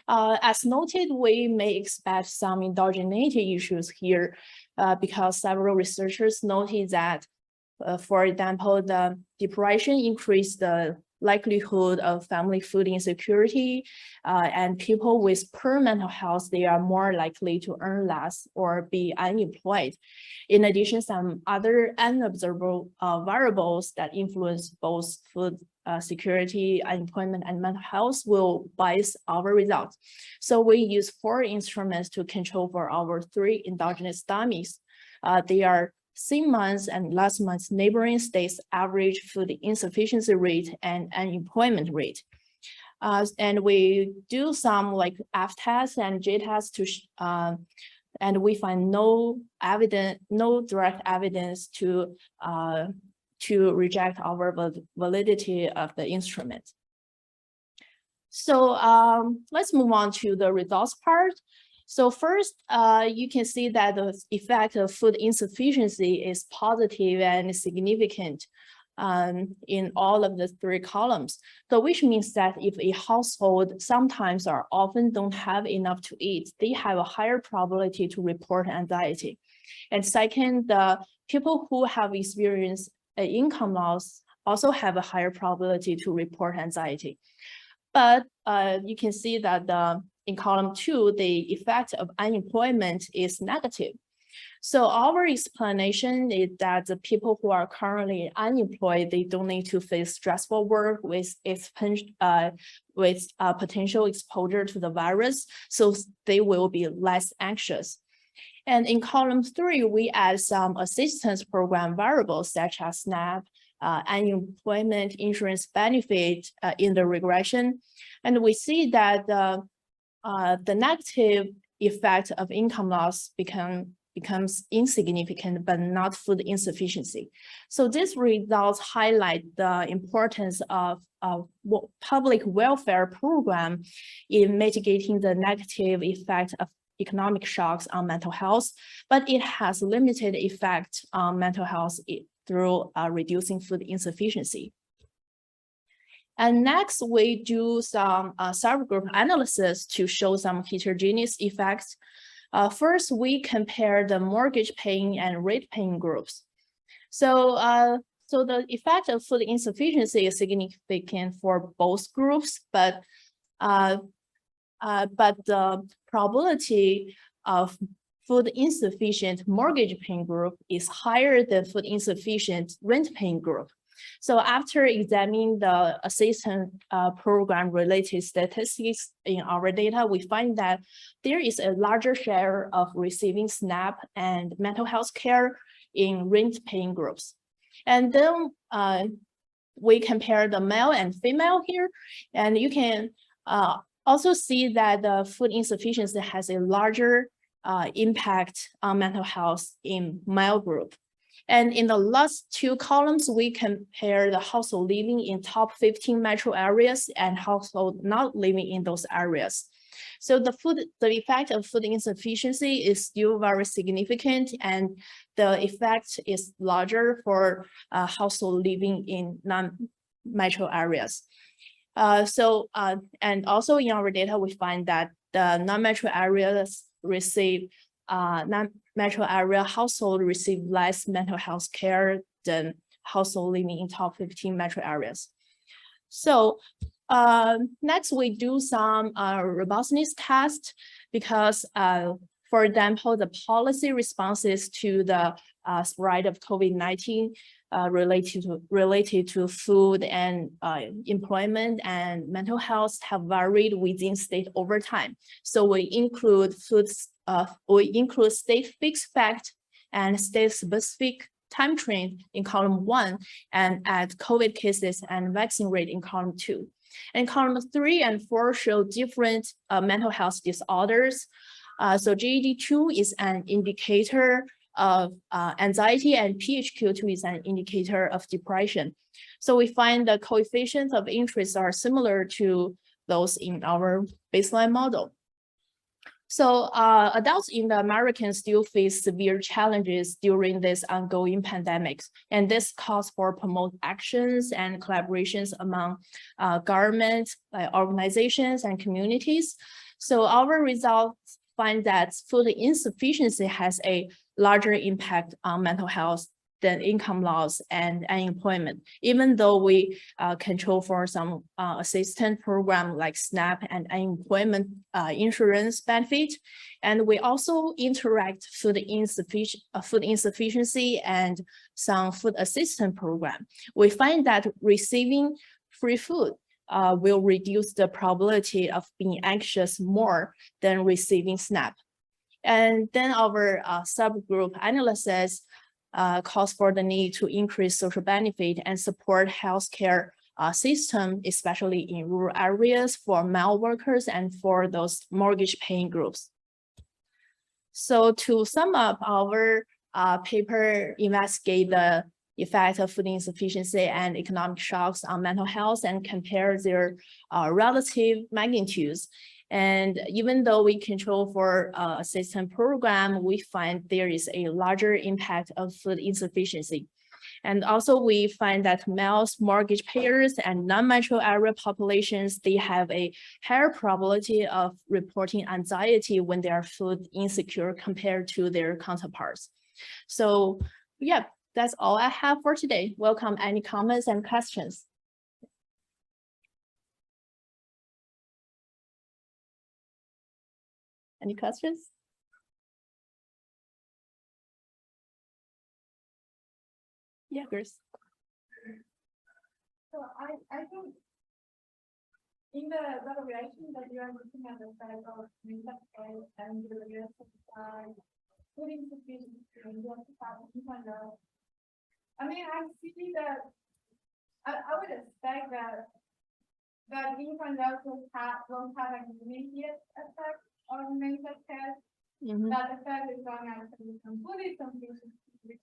As noted, we may expect some endogeneity issues here because several researchers noted that, for example, the depression increased the likelihood of family food insecurity, and people with poor mental health, they are more likely to earn less or be unemployed. In addition, some other unobservable variables that influence both food security, unemployment, and mental health will bias our results. So we use 4 instruments to control for our 3 endogenous dummies. They are same months and last month's neighboring states average food insufficiency rate and unemployment rate. And we do some like F tests and J tests and we find no direct evidence to reject our validity of the instrument. So let's move on to the results part. So first, you can see that the effect of food insufficiency is positive and significant in all of the 3 columns. So which means that if a household sometimes or often don't have enough to eat, they have a higher probability to report anxiety. And second, the people who have experienced an income loss also have a higher probability to report anxiety. But you can see that in column 2, the effect of unemployment is negative. So our explanation is that the people who are currently unemployed, they don't need to face stressful work with potential exposure to the virus, so they will be less anxious. And in column 3, we add some assistance program variables such as SNAP, unemployment insurance benefit in the regression. And we see that the negative effect of income loss becomes insignificant, but not food insufficiency. So these results highlight the importance of public welfare program in mitigating the negative effect of economic shocks on mental health, but it has limited effect on mental health through reducing food insufficiency. And next, we do some subgroup analysis to show some heterogeneous effects. First, we compare the mortgage paying and rate paying groups. So the effect of food insufficiency is significant for both groups, but the probability of food insufficient mortgage paying group is higher than food insufficient rent paying group. So after examining the assistance program related statistics in our data, we find that there is a larger share of receiving SNAP and mental health care in rent paying groups. And then we compare the male and female here, and you can also see that the food insufficiency has a larger impact on mental health in male group. And in the last 2 columns, we compare the household living in top 15 metro areas and household not living in those areas. So the effect of food insufficiency is still very significant, and the effect is larger for household living in non-metro areas. And also in our data, we find that the non-metro areas receive non-metro area household receive less mental health care than household living in top 15 metro areas. So Next, we do some robustness test because, for example, the policy responses to the spread of COVID-19 related to food and employment and mental health have varied within state over time. So we include state fixed fact and state specific time trend in column 1 and add COVID cases and vaccine rate in column 2. And column 3 and 4 show different mental health disorders. So GAD2 is an indicator of anxiety and PHQ2 is an indicator of depression. So we find the coefficients of interest are similar to those in our baseline model. So adults in the Americans still face severe challenges during this ongoing pandemic, and this calls for promote actions and collaborations among governments, organizations, and communities. So our results find that food insufficiency has a larger impact on mental health than income loss and unemployment, even though we control for some assistance program like SNAP and unemployment insurance benefit. And we also interact food insufficiency and some food assistance program. We find that receiving free food will reduce the probability of being anxious more than receiving SNAP. And then our subgroup analysis calls for the need to increase social benefit and support healthcare system, especially in rural areas for male workers and for those mortgage paying groups. So to sum up, our paper investigate the effect of food insufficiency and economic shocks on mental health and compare their relative magnitudes. And even though we control for a system program, we find there is a larger impact of food insufficiency. And also we find that males, mortgage payers, and non-metro area populations, they have a higher probability of reporting anxiety when they are food insecure compared to their counterparts. So yeah, that's all I have for today. Welcome any comments and questions. Any questions? Yeah, Grace. So I think in the evaluation that you are looking at the side of mental health and the rest of food insufficiency and the I mean, I see that I would expect that infant won't have an immediate effect on mental health. That effect is going to be food insufficiency, which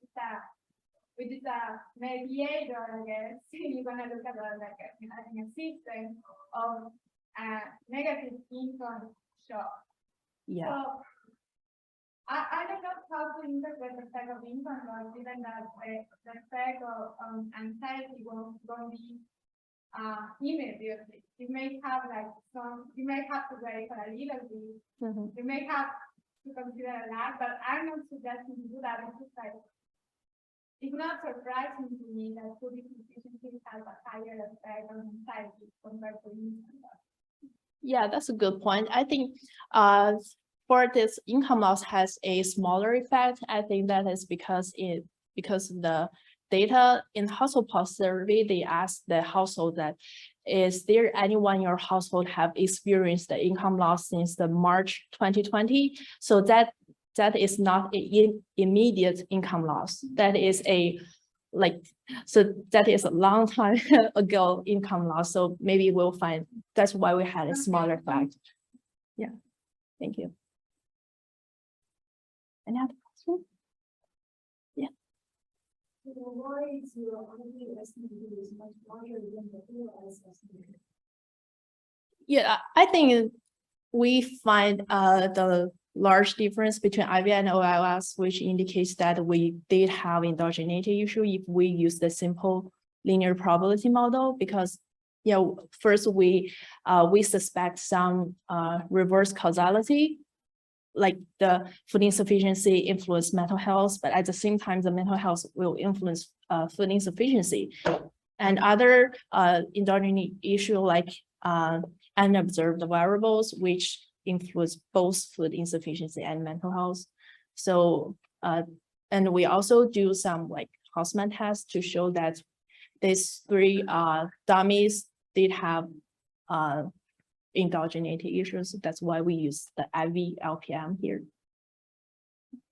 is a mediator, I guess. You're going to look at like a system of negative income shock. Yeah. So I don't know how to interpret the effect of income loss, given that the effect of anxiety will be immediately. You may have you may have to wait for a little bit. You may have to consider a lot, but I'm not suggesting to do that. It's just like, it's not surprising to me that food insufficiency has a higher effect on anxiety compared to income loss. Yeah, that's a good point. I think for this income loss has a smaller effect. I think that is because the data in household pulse survey, they asked the household that, is there anyone in your household have experienced the income loss since the March 2020? So that is not an immediate income loss. That is that is a long time ago income loss. So maybe we'll find that's why we had a smaller effect. Yeah, thank you. Any other questions? Yeah. Why is your estimate is much larger than the realized estimate? Yeah, I think we find the large difference between IVI and OLS, which indicates that we did have endogeneity issue if we use the simple linear probability model, because first we suspect some reverse causality, like the food insufficiency influence mental health, but at the same time, the mental health will influence food insufficiency. And other endogenous issue like unobserved variables, which influence both food insufficiency and mental health. So, and we also do some like Houseman tests to show that these three dummies did have endogeneity issues. That's why we use the IV LPM here.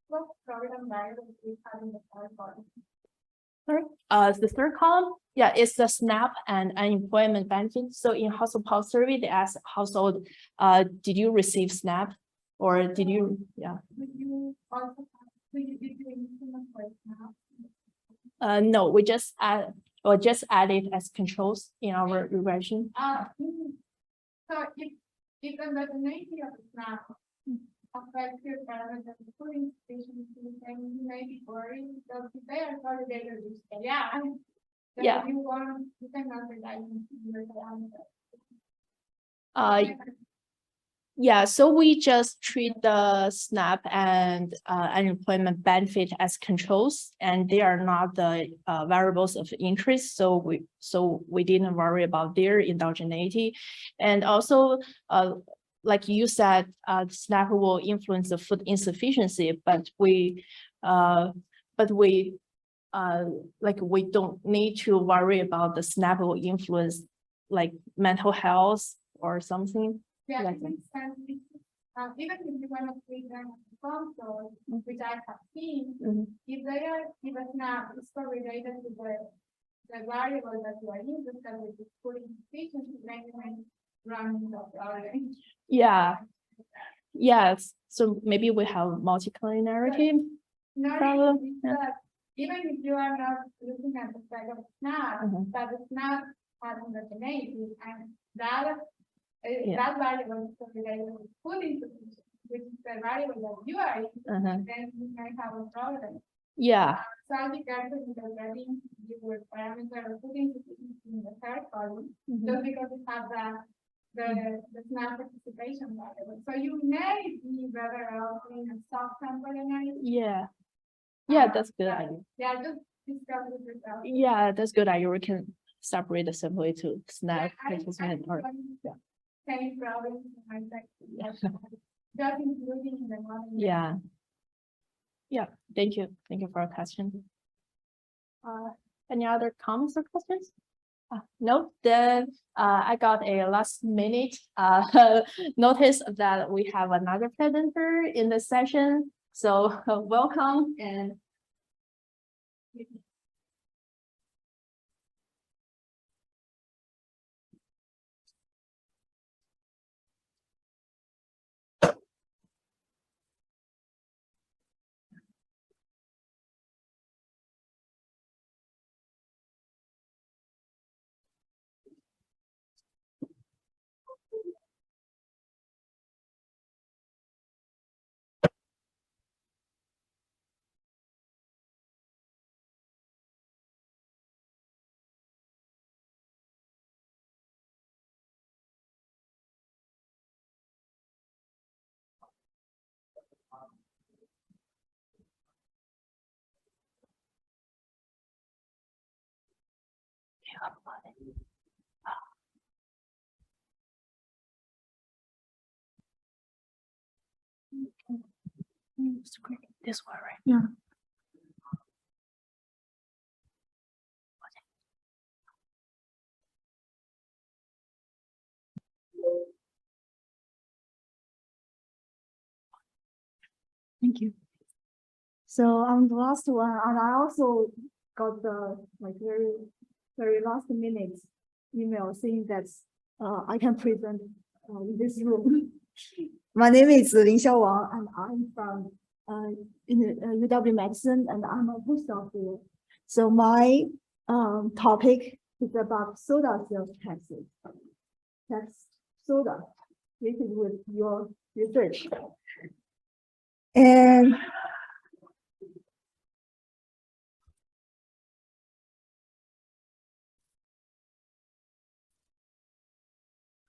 What program variables we have in the third column? Sorry, the third column, yeah, it's the SNAP and unemployment benefit. So in household pulse survey, they ask household, did you receive SNAP or did you, yeah. Would you also, would you be doing instrument for now? No, we just add it as controls in our regression. So if the endogeneity of the SNAP affects your parameters, including efficiency, then you may be worried because if they are validated, you say, yeah. Then Yeah. you cannot rely on your parameters. Yeah, so we just treat the SNAP and unemployment benefit as controls, and they are not the variables of interest. So we didn't worry about their endogeneity, and also like you said, SNAP will influence the food insufficiency, but we like we don't need to worry about the SNAP will influence like mental health or something. Yeah, Like it makes sense. Even if you want to treat them as control, which I have seen, if they are, if a SNAP is correlated to the variable that you are interested with, the food insufficiency, then you may run into a problem. Yeah. Yes, so maybe we have multicollinearity. No, Problem, it's yeah. that even if you are not looking at the side of SNAP, but the SNAP has endogeneity, and that Yeah. that variable is correlated with food insufficiency, which is the variable that you are interested in, then you may have a problem. Yeah, So I'll be careful with the getting your parameter of food insufficiency in the third column, just because it has the SNAP participation variable. So you may be better off in a soft sample analysis. yeah. Yeah, that's good idea. Yeah, just discuss with yourself. Yeah, that's good idea. We can separate the simply to SNAP I participant or, yeah. same problems in my section. Just including in the model. Yeah. Yeah, thank you. Thank you for your question. Any other comments or questions? No, then I got a last minute notice that we have another presenter in the session. So welcome and this one, right? Yeah. Thank you. So on the last one, and I also got the like very last minute email saying that I can present in this room. My name is Lin Xiao Wang, and I'm from UW Medicine, and I'm a postdoc here. So my topic is about soda sales taxes. Tax soda related with your research. And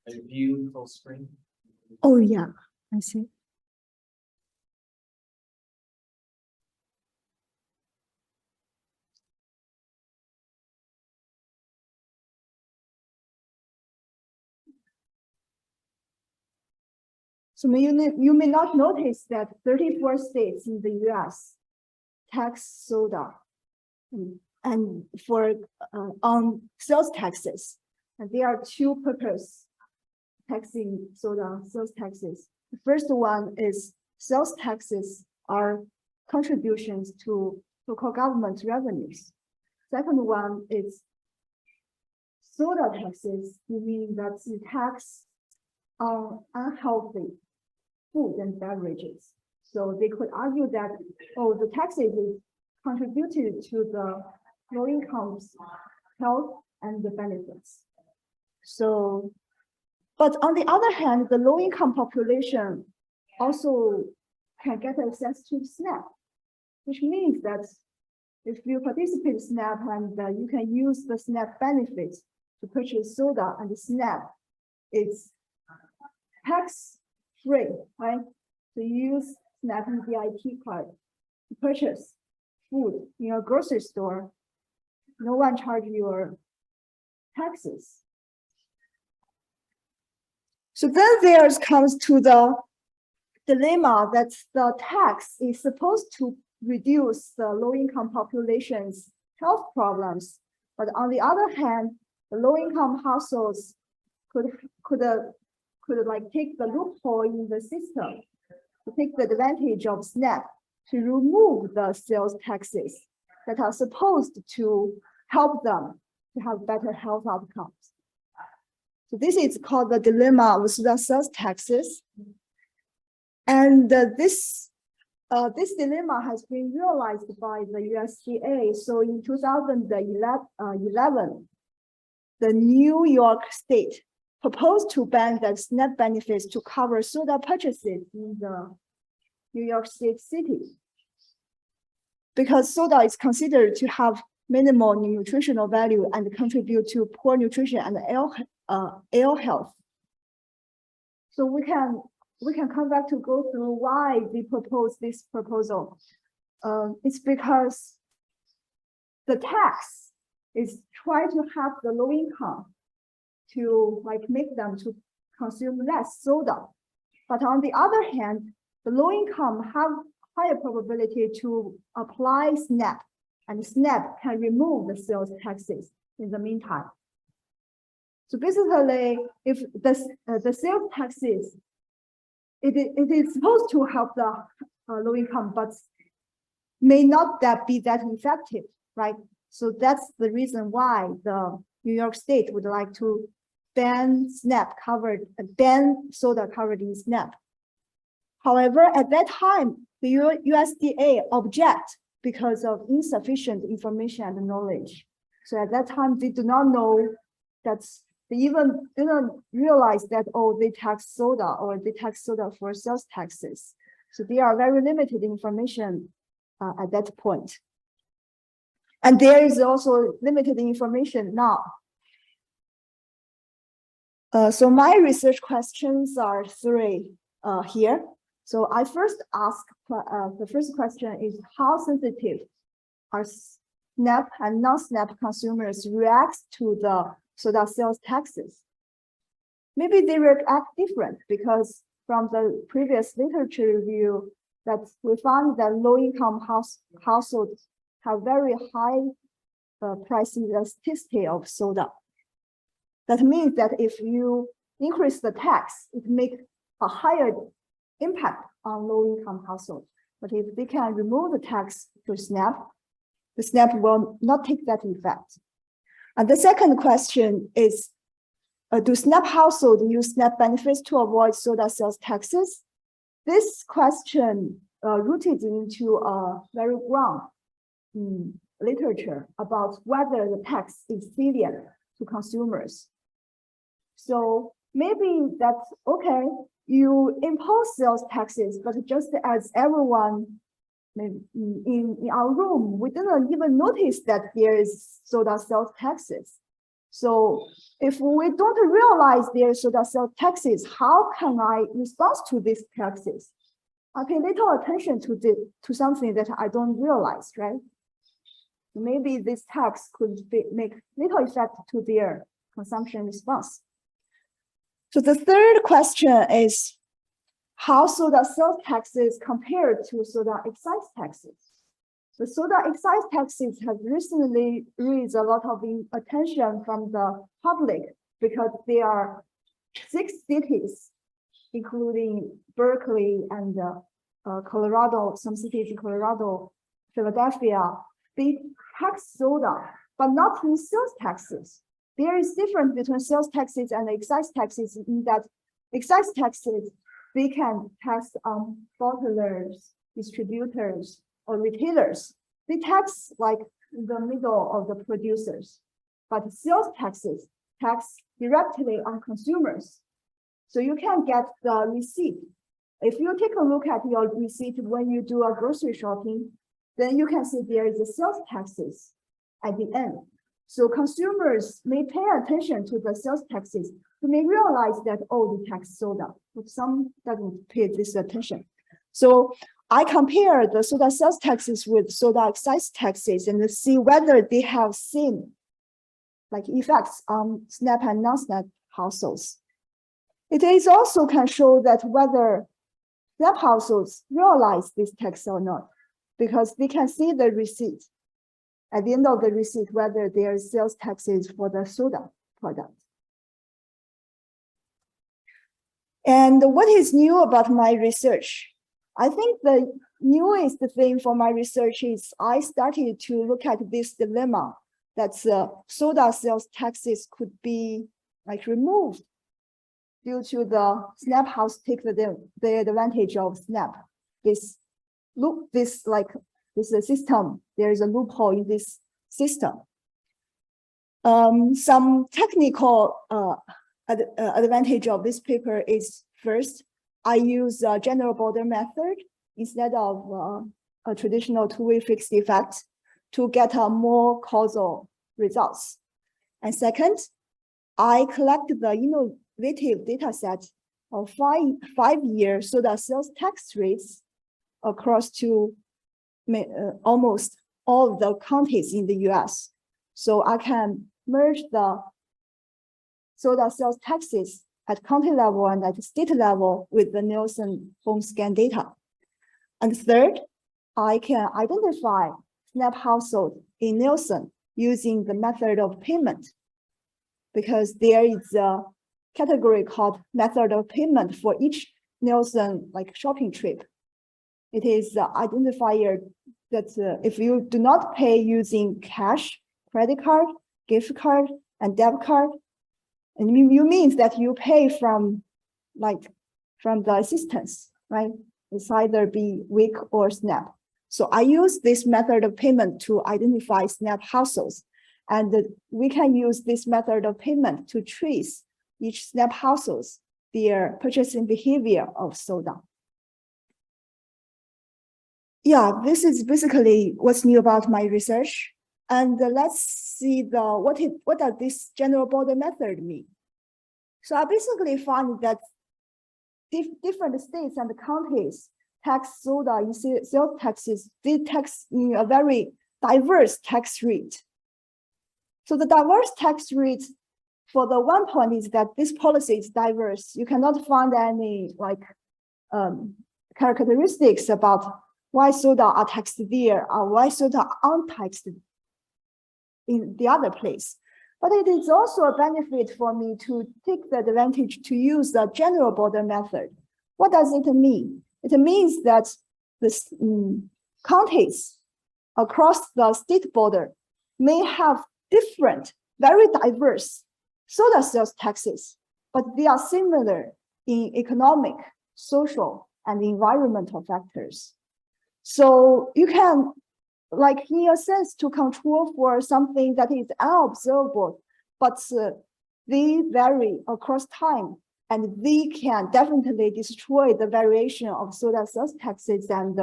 A view full screen. oh yeah, I see. So you may not notice that 34 states in the US tax soda and for on sales taxes. And there are two purposes taxing soda sales taxes. The first one is sales taxes are contributions to local government revenues. Second one is soda taxes, meaning that the tax on unhealthy food and beverages. So they could argue that, oh, the taxes is contributed to the low income's health and the benefits. So, but on the other hand, the low income population also can get access to SNAP, which means that if you participate in SNAP and you can use the SNAP benefits to purchase soda, and the SNAP is tax-free, right? To use SNAP EBIT card to purchase food in a grocery store, no one charge your taxes. So then there comes to the dilemma that the tax is supposed to reduce the low-income population's health problems, but on the other hand, the low-income households could like take the loophole in the system to take the advantage of SNAP to remove the sales taxes that are supposed to help them to have better health outcomes. So this is called the dilemma with the sales taxes. And this dilemma has been realized by the USDA. So in 2011, the New York State proposed to ban the SNAP benefits to cover soda purchases in the New York State city, because soda is considered to have minimal nutritional value and contribute to poor nutrition and ill health. So we can come back to go through why they propose this proposal. It's because the tax is trying to help the low income to like make them to consume less soda. But on the other hand, the low income have higher probability to apply SNAP, and SNAP can remove the sales taxes in the meantime. So basically, if the sales taxes, it is supposed to help the low income, but may not be that effective, right? So that's the reason why the New York State would like to ban soda covered in SNAP. However, at that time, the USDA object because of insufficient information and knowledge. So at that time, they do not know that. They even didn't realize that, oh, they tax soda or they tax soda for sales taxes. So they are very limited information at that point. And there is also limited information now. So my research questions are three here. So I first ask, the first question is, how sensitive are SNAP and non-SNAP consumers react to the soda sales taxes? Maybe they react different, because from the previous literature review that we found that low-income households have very high price elasticity of soda. That means that if you increase the tax, it makes a higher impact on low-income households. But if they can remove the tax to SNAP, the SNAP will not take that effect. And the second question is, do SNAP households use SNAP benefits to avoid soda sales taxes? This question rooted into a very ground literature about whether the tax is salient to consumers. So maybe that's okay, you impose sales taxes, but just as everyone in our room, we didn't even notice that there is soda sales taxes. So if we don't realize there is soda sales taxes, how can I respond to these taxes? I pay little attention to something that I don't realize, right? Maybe this tax could make little effect to their consumption response. So the third question is, how soda sales taxes compare to soda excise taxes. The soda excise taxes have recently raised a lot of attention from the public because there are 6 cities, including Berkeley and Colorado, some cities in Colorado, Philadelphia, they tax soda, but not in sales taxes. There is difference between sales taxes and excise taxes in that excise taxes, they can tax bottlers, distributors, or retailers. They tax like in the middle of the producers, but sales taxes tax directly on consumers. So you can get the receipt. If you take a look at your receipt when you do a grocery shopping, then you can see there is a sales taxes at the end. So consumers may pay attention to the sales taxes. They may realize that, oh, they tax soda, but some doesn't pay this attention. So I compare the soda sales taxes with soda excise taxes and see whether they have same like effects on SNAP and non-SNAP households. It is also can show that whether SNAP households realize this tax or not, because they can see the receipt at the end of the receipt whether there is sales taxes for the soda product. And what is new about my research? I think the newest thing for my research is I started to look at this dilemma that soda sales taxes could be like removed due to the SNAP house take the advantage of SNAP. This system, there is a loophole in this system. Some technical advantage of this paper is first, I use a general border method instead of a traditional two-way fixed effect to get a more causal results. And second, I collect the innovative data set of five-year soda sales tax rates across to almost all of the counties in the US. So I can merge the soda sales taxes at county level and at state level with the Nielsen home scan data. And third, I can identify SNAP household in Nielsen using the method of payment, because there is a category called method of payment for each Nielsen shopping trip. It is the identifier that if you do not pay using cash, credit card, gift card, and debit card, and you means that you pay from the assistance, right? It's either be WIC or SNAP. So I use this method of payment to identify SNAP households. And we can use this method of payment to trace each SNAP households, their purchasing behavior of soda. Yeah, this is basically what's new about my research. And let's see what does this general border method mean? So I basically found that different states and counties tax soda in sales taxes, they tax in a very diverse tax rate. So the diverse tax rate for the one point is that this policy is diverse. You cannot find any characteristics about why soda are taxed there or why soda aren't taxed in the other place. But it is also a benefit for me to take the advantage to use the general border method. What does it mean? It means that the counties across the state border may have different, very diverse soda sales taxes, but they are similar in economic, social, and environmental factors. So you can, in a sense, to control for something that is unobservable, but they vary across time, and they can definitely destroy the variation of soda sales taxes and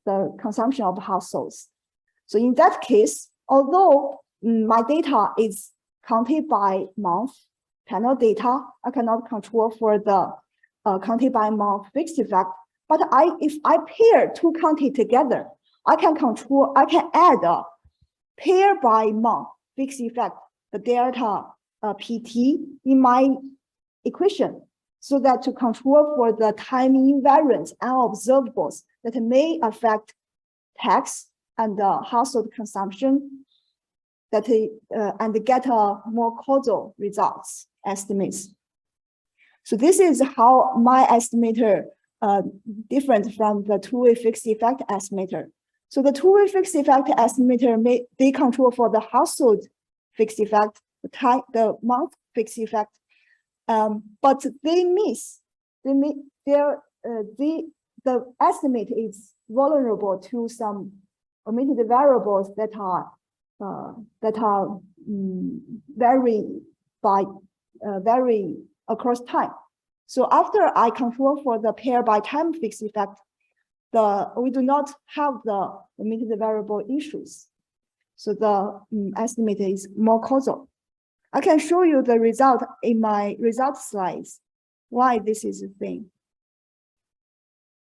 the consumption of households. So in that case, although my data is county by month panel data, I cannot control for the county by month fixed effect. But if I pair two counties together, I can add a pair by month fixed effect, the delta PT in my equation. so that to control for the time invariant unobservables that may affect tax and household consumption, that and get a more causal results estimates. So this is how my estimator different from the two-way fixed effect estimator. So the two-way fixed effect estimator they control for the household fixed effect, the month fixed effect, but the estimate is vulnerable to some omitted variables that are vary across time. So after I control for the pair by time fixed effect, we do not have the omitted variable issues. So the estimate is more causal. I can show you the result in my result slides, why this is a thing.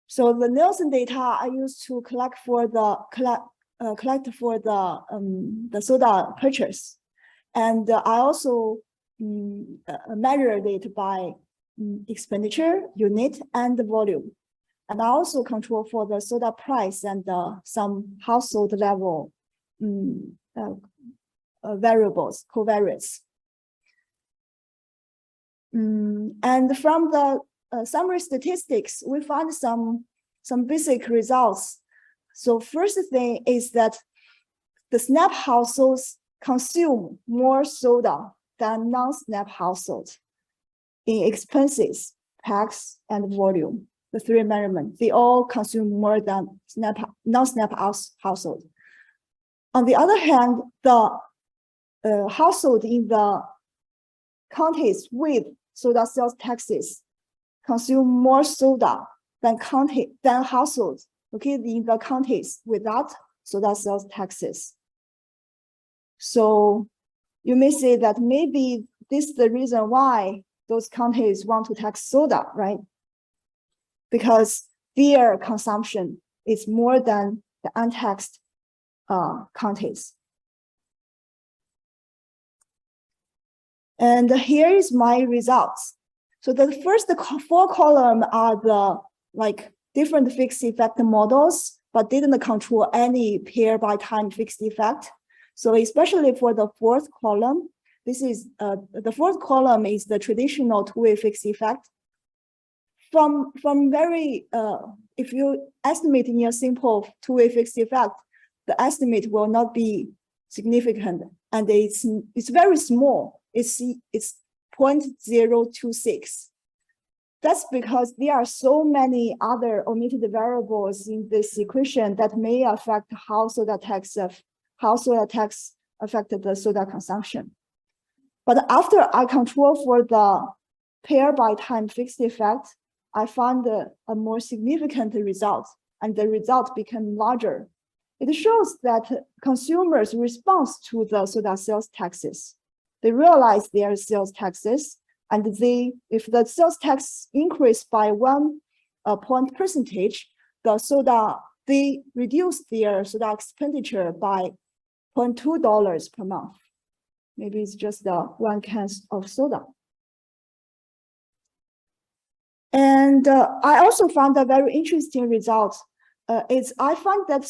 So the Nielsen data I used to collect for the soda purchase, and I also measured it by expenditure, unit, and volume. And I also control for the soda price and some household level variables, covariates. And from the summary statistics, we found some basic results. So first thing is that the SNAP households consume more soda than non-SNAP households in expenses, tax, and volume. The three measurements, they all consume more than non-SNAP household. On the other hand, the household in the counties with soda sales taxes consume more soda than households located in the counties without soda sales taxes. So you may say that maybe this is the reason why those counties want to tax soda, right? Because their consumption is more than the untaxed counties. And here is my results. So the first four columns are the different fixed effect models, but didn't control any pair by time fixed effect. So especially for the fourth column, this is the fourth column is the traditional two-way fixed effect. From very if you estimate in a simple two-way fixed effect, the estimate will not be significant, and it's very small. It's 0.026. That's because there are so many other omitted variables in this equation that may affect how soda tax affected the soda consumption. But after I control for the pair by time fixed effect, I found a more significant result, and the result became larger. It shows that consumers' response to the soda sales taxes. They realize their sales taxes, and if the sales tax increase by 1 point percentage, they reduce their soda expenditure by $0.2 per month. Maybe it's just 1 can of soda. And I also found a very interesting result. I found that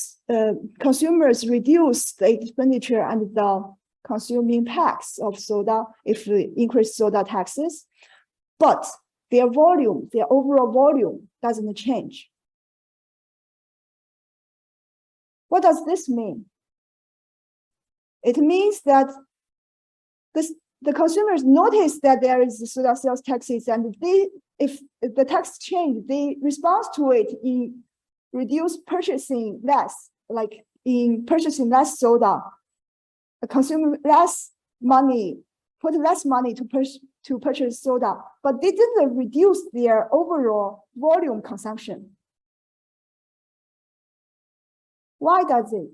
consumers reduce the expenditure and the consuming packs of soda if we increase soda taxes, but their overall volume doesn't change. What does this mean? It means that the consumers notice that there is soda sales taxes, and if the tax change, they respond to it in purchasing less, like in purchasing less soda, consuming less money, put less money to purchase soda, but they didn't reduce their overall volume consumption. Why does it?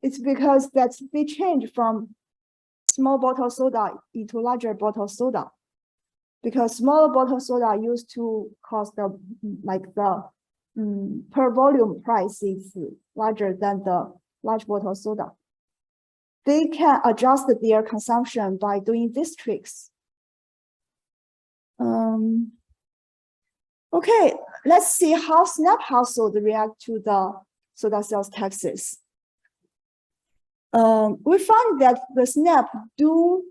It's because that they change from small bottle soda into larger bottle soda, because smaller bottle soda used to cost the per volume price is larger than the large bottle soda. They can adjust their consumption by doing these tricks. Okay, let's see how SNAP household react to the soda sales taxes. We found that the SNAP do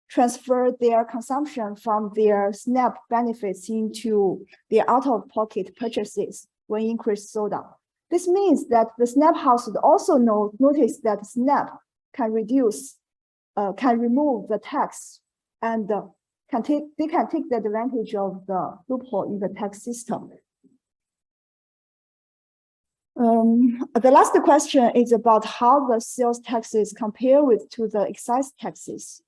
transfer their consumption from their SNAP benefits into their out-of-pocket purchases when increased soda. This means that the SNAP household also notice that SNAP can remove the tax and they can take the advantage of the loophole in the tax system. The last question is about how the sales taxes compare to the excise taxes.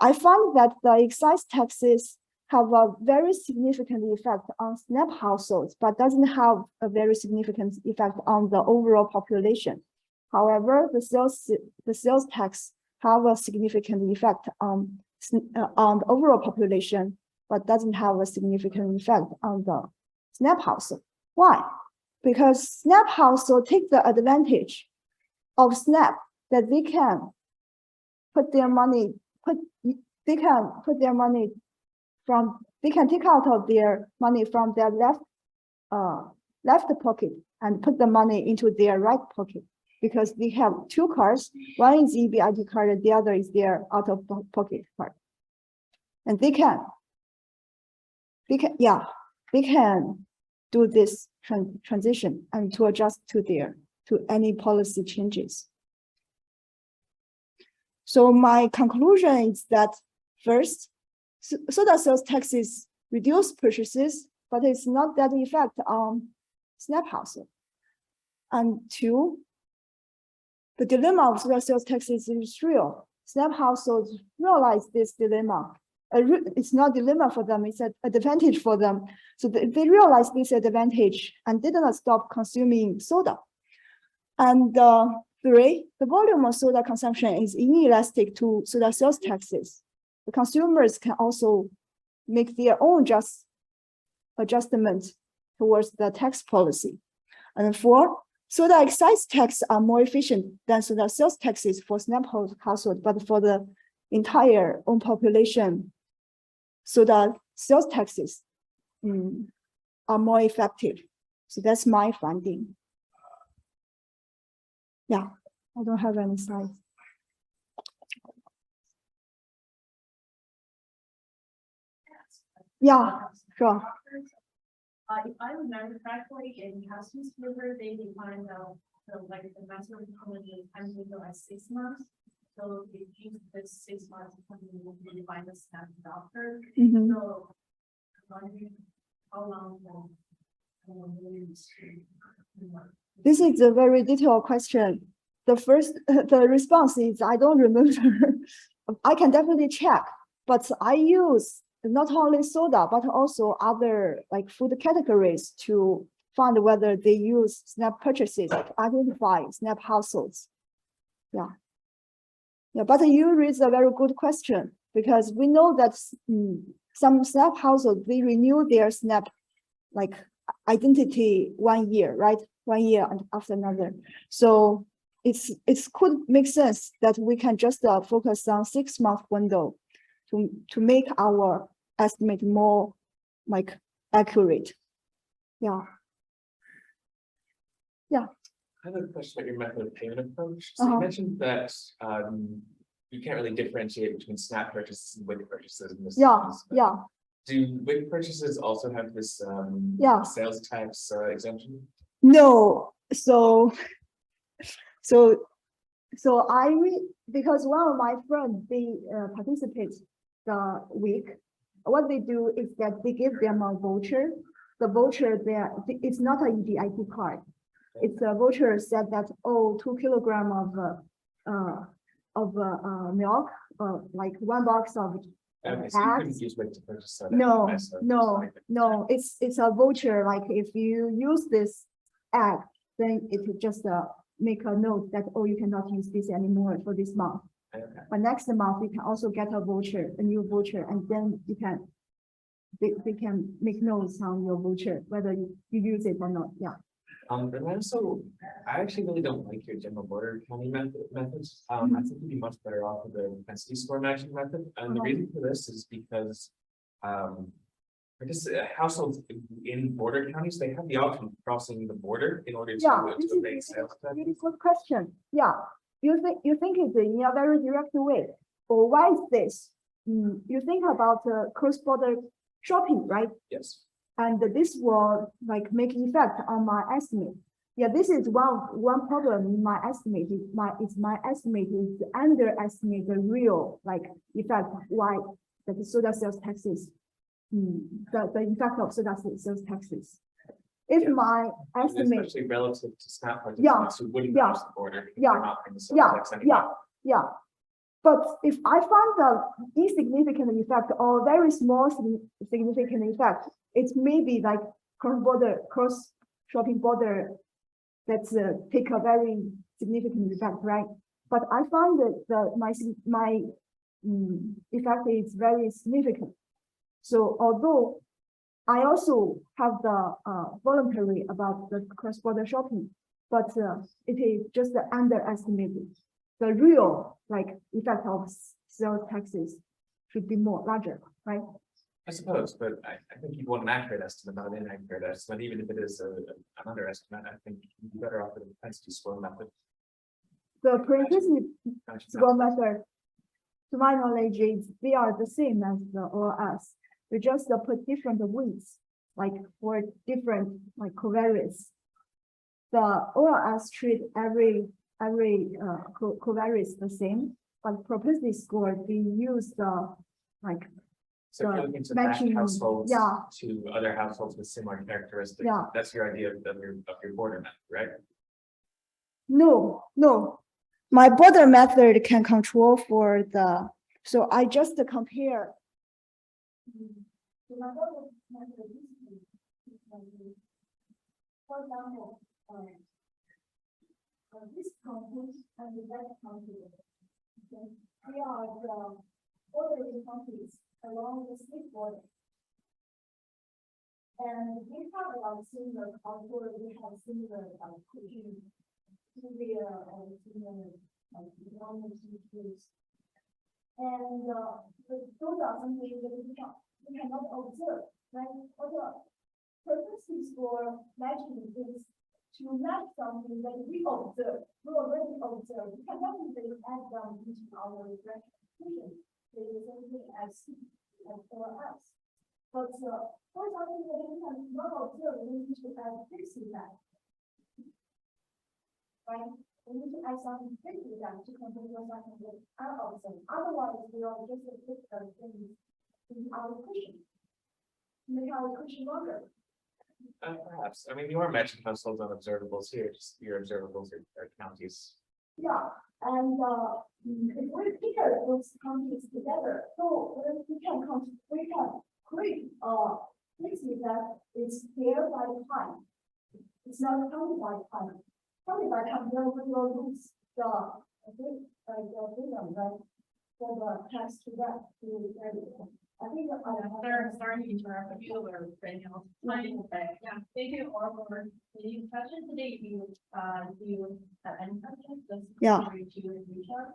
I found that the excise taxes have a very significant effect on SNAP households, but doesn't have a very significant effect on the overall population. However, the sales tax have a significant effect on the overall population, but doesn't have a significant effect on the SNAP household. Why? Because SNAP household take the advantage of SNAP that they can put their money, they can take out of their money from their left pocket and put the money into their right pocket, because they have two cards. One is EBID card and the other is their out-of-pocket card. And they can do this transition and to adjust to any policy changes. So my conclusion is that first, soda sales taxes reduce purchases, but it's not that effect on SNAP household. And two, the dilemma of soda sales taxes is real. SNAP households realize this dilemma. It's not a dilemma for them, it's an advantage for them. So they realize this advantage and did not stop consuming soda. And three, the volume of soda consumption is inelastic to soda sales taxes. The consumers can also make their own adjustment towards the tax policy. And four, soda excise tax are more efficient than soda sales taxes for SNAP household, but for the entire own population, soda sales taxes are more effective. So that's my finding. Yeah, I don't have any slides. Yeah, sure. If I remember correctly, in Houston's paper, they defined the maximum community time window as 6 months. So if you use this 6 months, you define the SNAP doctor. Mhm. So I'm wondering how long This is a very detailed question. The response is, I don't remember. I can definitely check, but I use not only soda, but also other like food categories to find whether they use SNAP purchases to identify SNAP households. Yeah. Yeah, but you raise a very good question, because we know that some SNAP households, they renew their SNAP like identity 1 year, right? 1 year and after another. So it could make sense that we can just focus on 6 month window to make our estimate more like accurate. Yeah. Yeah. I have a question about your method of payment approach. So you mentioned that you can't really differentiate between SNAP purchases and WIC purchases. In this case, but Yeah. Do WIC purchases also have this sales tax exemption? No. So because one of my friends, they participate the week. What they do is that they give them a voucher. The voucher there, it's not an EBIT card. It's a voucher said that 2 kilograms of milk, like 1 box of Okay, so you couldn't use WIC to purchase soda. No. It's a voucher. Like if you use this egg, then it will just make a note that you cannot use this anymore for this month. Okay. But next month you can also get a voucher, a new voucher, and then they can make notes on your voucher whether you use it or not. Yeah. And also, I actually really don't like your general border county methods. I think you'd be much better off with the propensity score matching method. And the reason for this is because I guess households in border counties, they have the option of crossing the border in order Yeah, to this evade is sales a tax. really good question. Yeah, you think it in a very direct way. Or why is this? You think about cross-border shopping, right? Yes. And this will like make effect on my estimate. Yeah, this is one problem in my estimate. My estimate is to underestimate the real like effect why the soda sales taxes. The effect of soda sales taxes. If Yeah. my estimate, Especially relative to SNAP Yeah, participants who wouldn't yeah, cross the border. because yeah, they're not paying the sales yeah, tax anyway. yeah. But if I find the insignificant effect or very small significant effect, it may be like cross shopping border. That's take a very significant effect, right? But I find that my effect is very significant. So although I also have the voluntary about the cross-border shopping, but it is just underestimated. The real like effect of sales taxes should be more larger, right? I suppose, but I think you'd want an accurate estimate, not an inaccurate estimate, even if it is an underestimate. I think you'd be better off with a propensity score method. The propensity score method, to my knowledge, they are the same as the OLS. We just put different weights, like for different like covariates. The OLS treat every covariates the same, but propensity score they use the like. So if you're looking to match matching, households yeah. to other households with similar characteristics, Yeah. that's your idea of your border method, right? No. My border method can control for the, so I just compare. For example, this county and that county. Okay, they are the bordering counties along the state border. And we have a lot of similar culture, we have similar cooking, similar and similar economic issues. And those are something that we cannot observe, right? But the purposes for matching is to match something that we observe, we already observe. We cannot even add them into our recognition. They are something as for us. But for something that we cannot observe, we need to add fixing that. Right? We need to add something fixing that to compare with something that are observed. Otherwise, we are just a fix the things in our cushion. Make our cushion longer. Perhaps. I mean, you are matching households on observables here, just your observables are counties. Yeah, and if we pair those counties together, so we can create places that is paired by time. It's not counted by time. Counted by time, then we will lose the freedom, right? For the tax to that to area. I think Sorry to interrupt you, we're running out of time, but yeah, thank you all for the questions today. If you have any questions, just Yeah. feel free to reach out.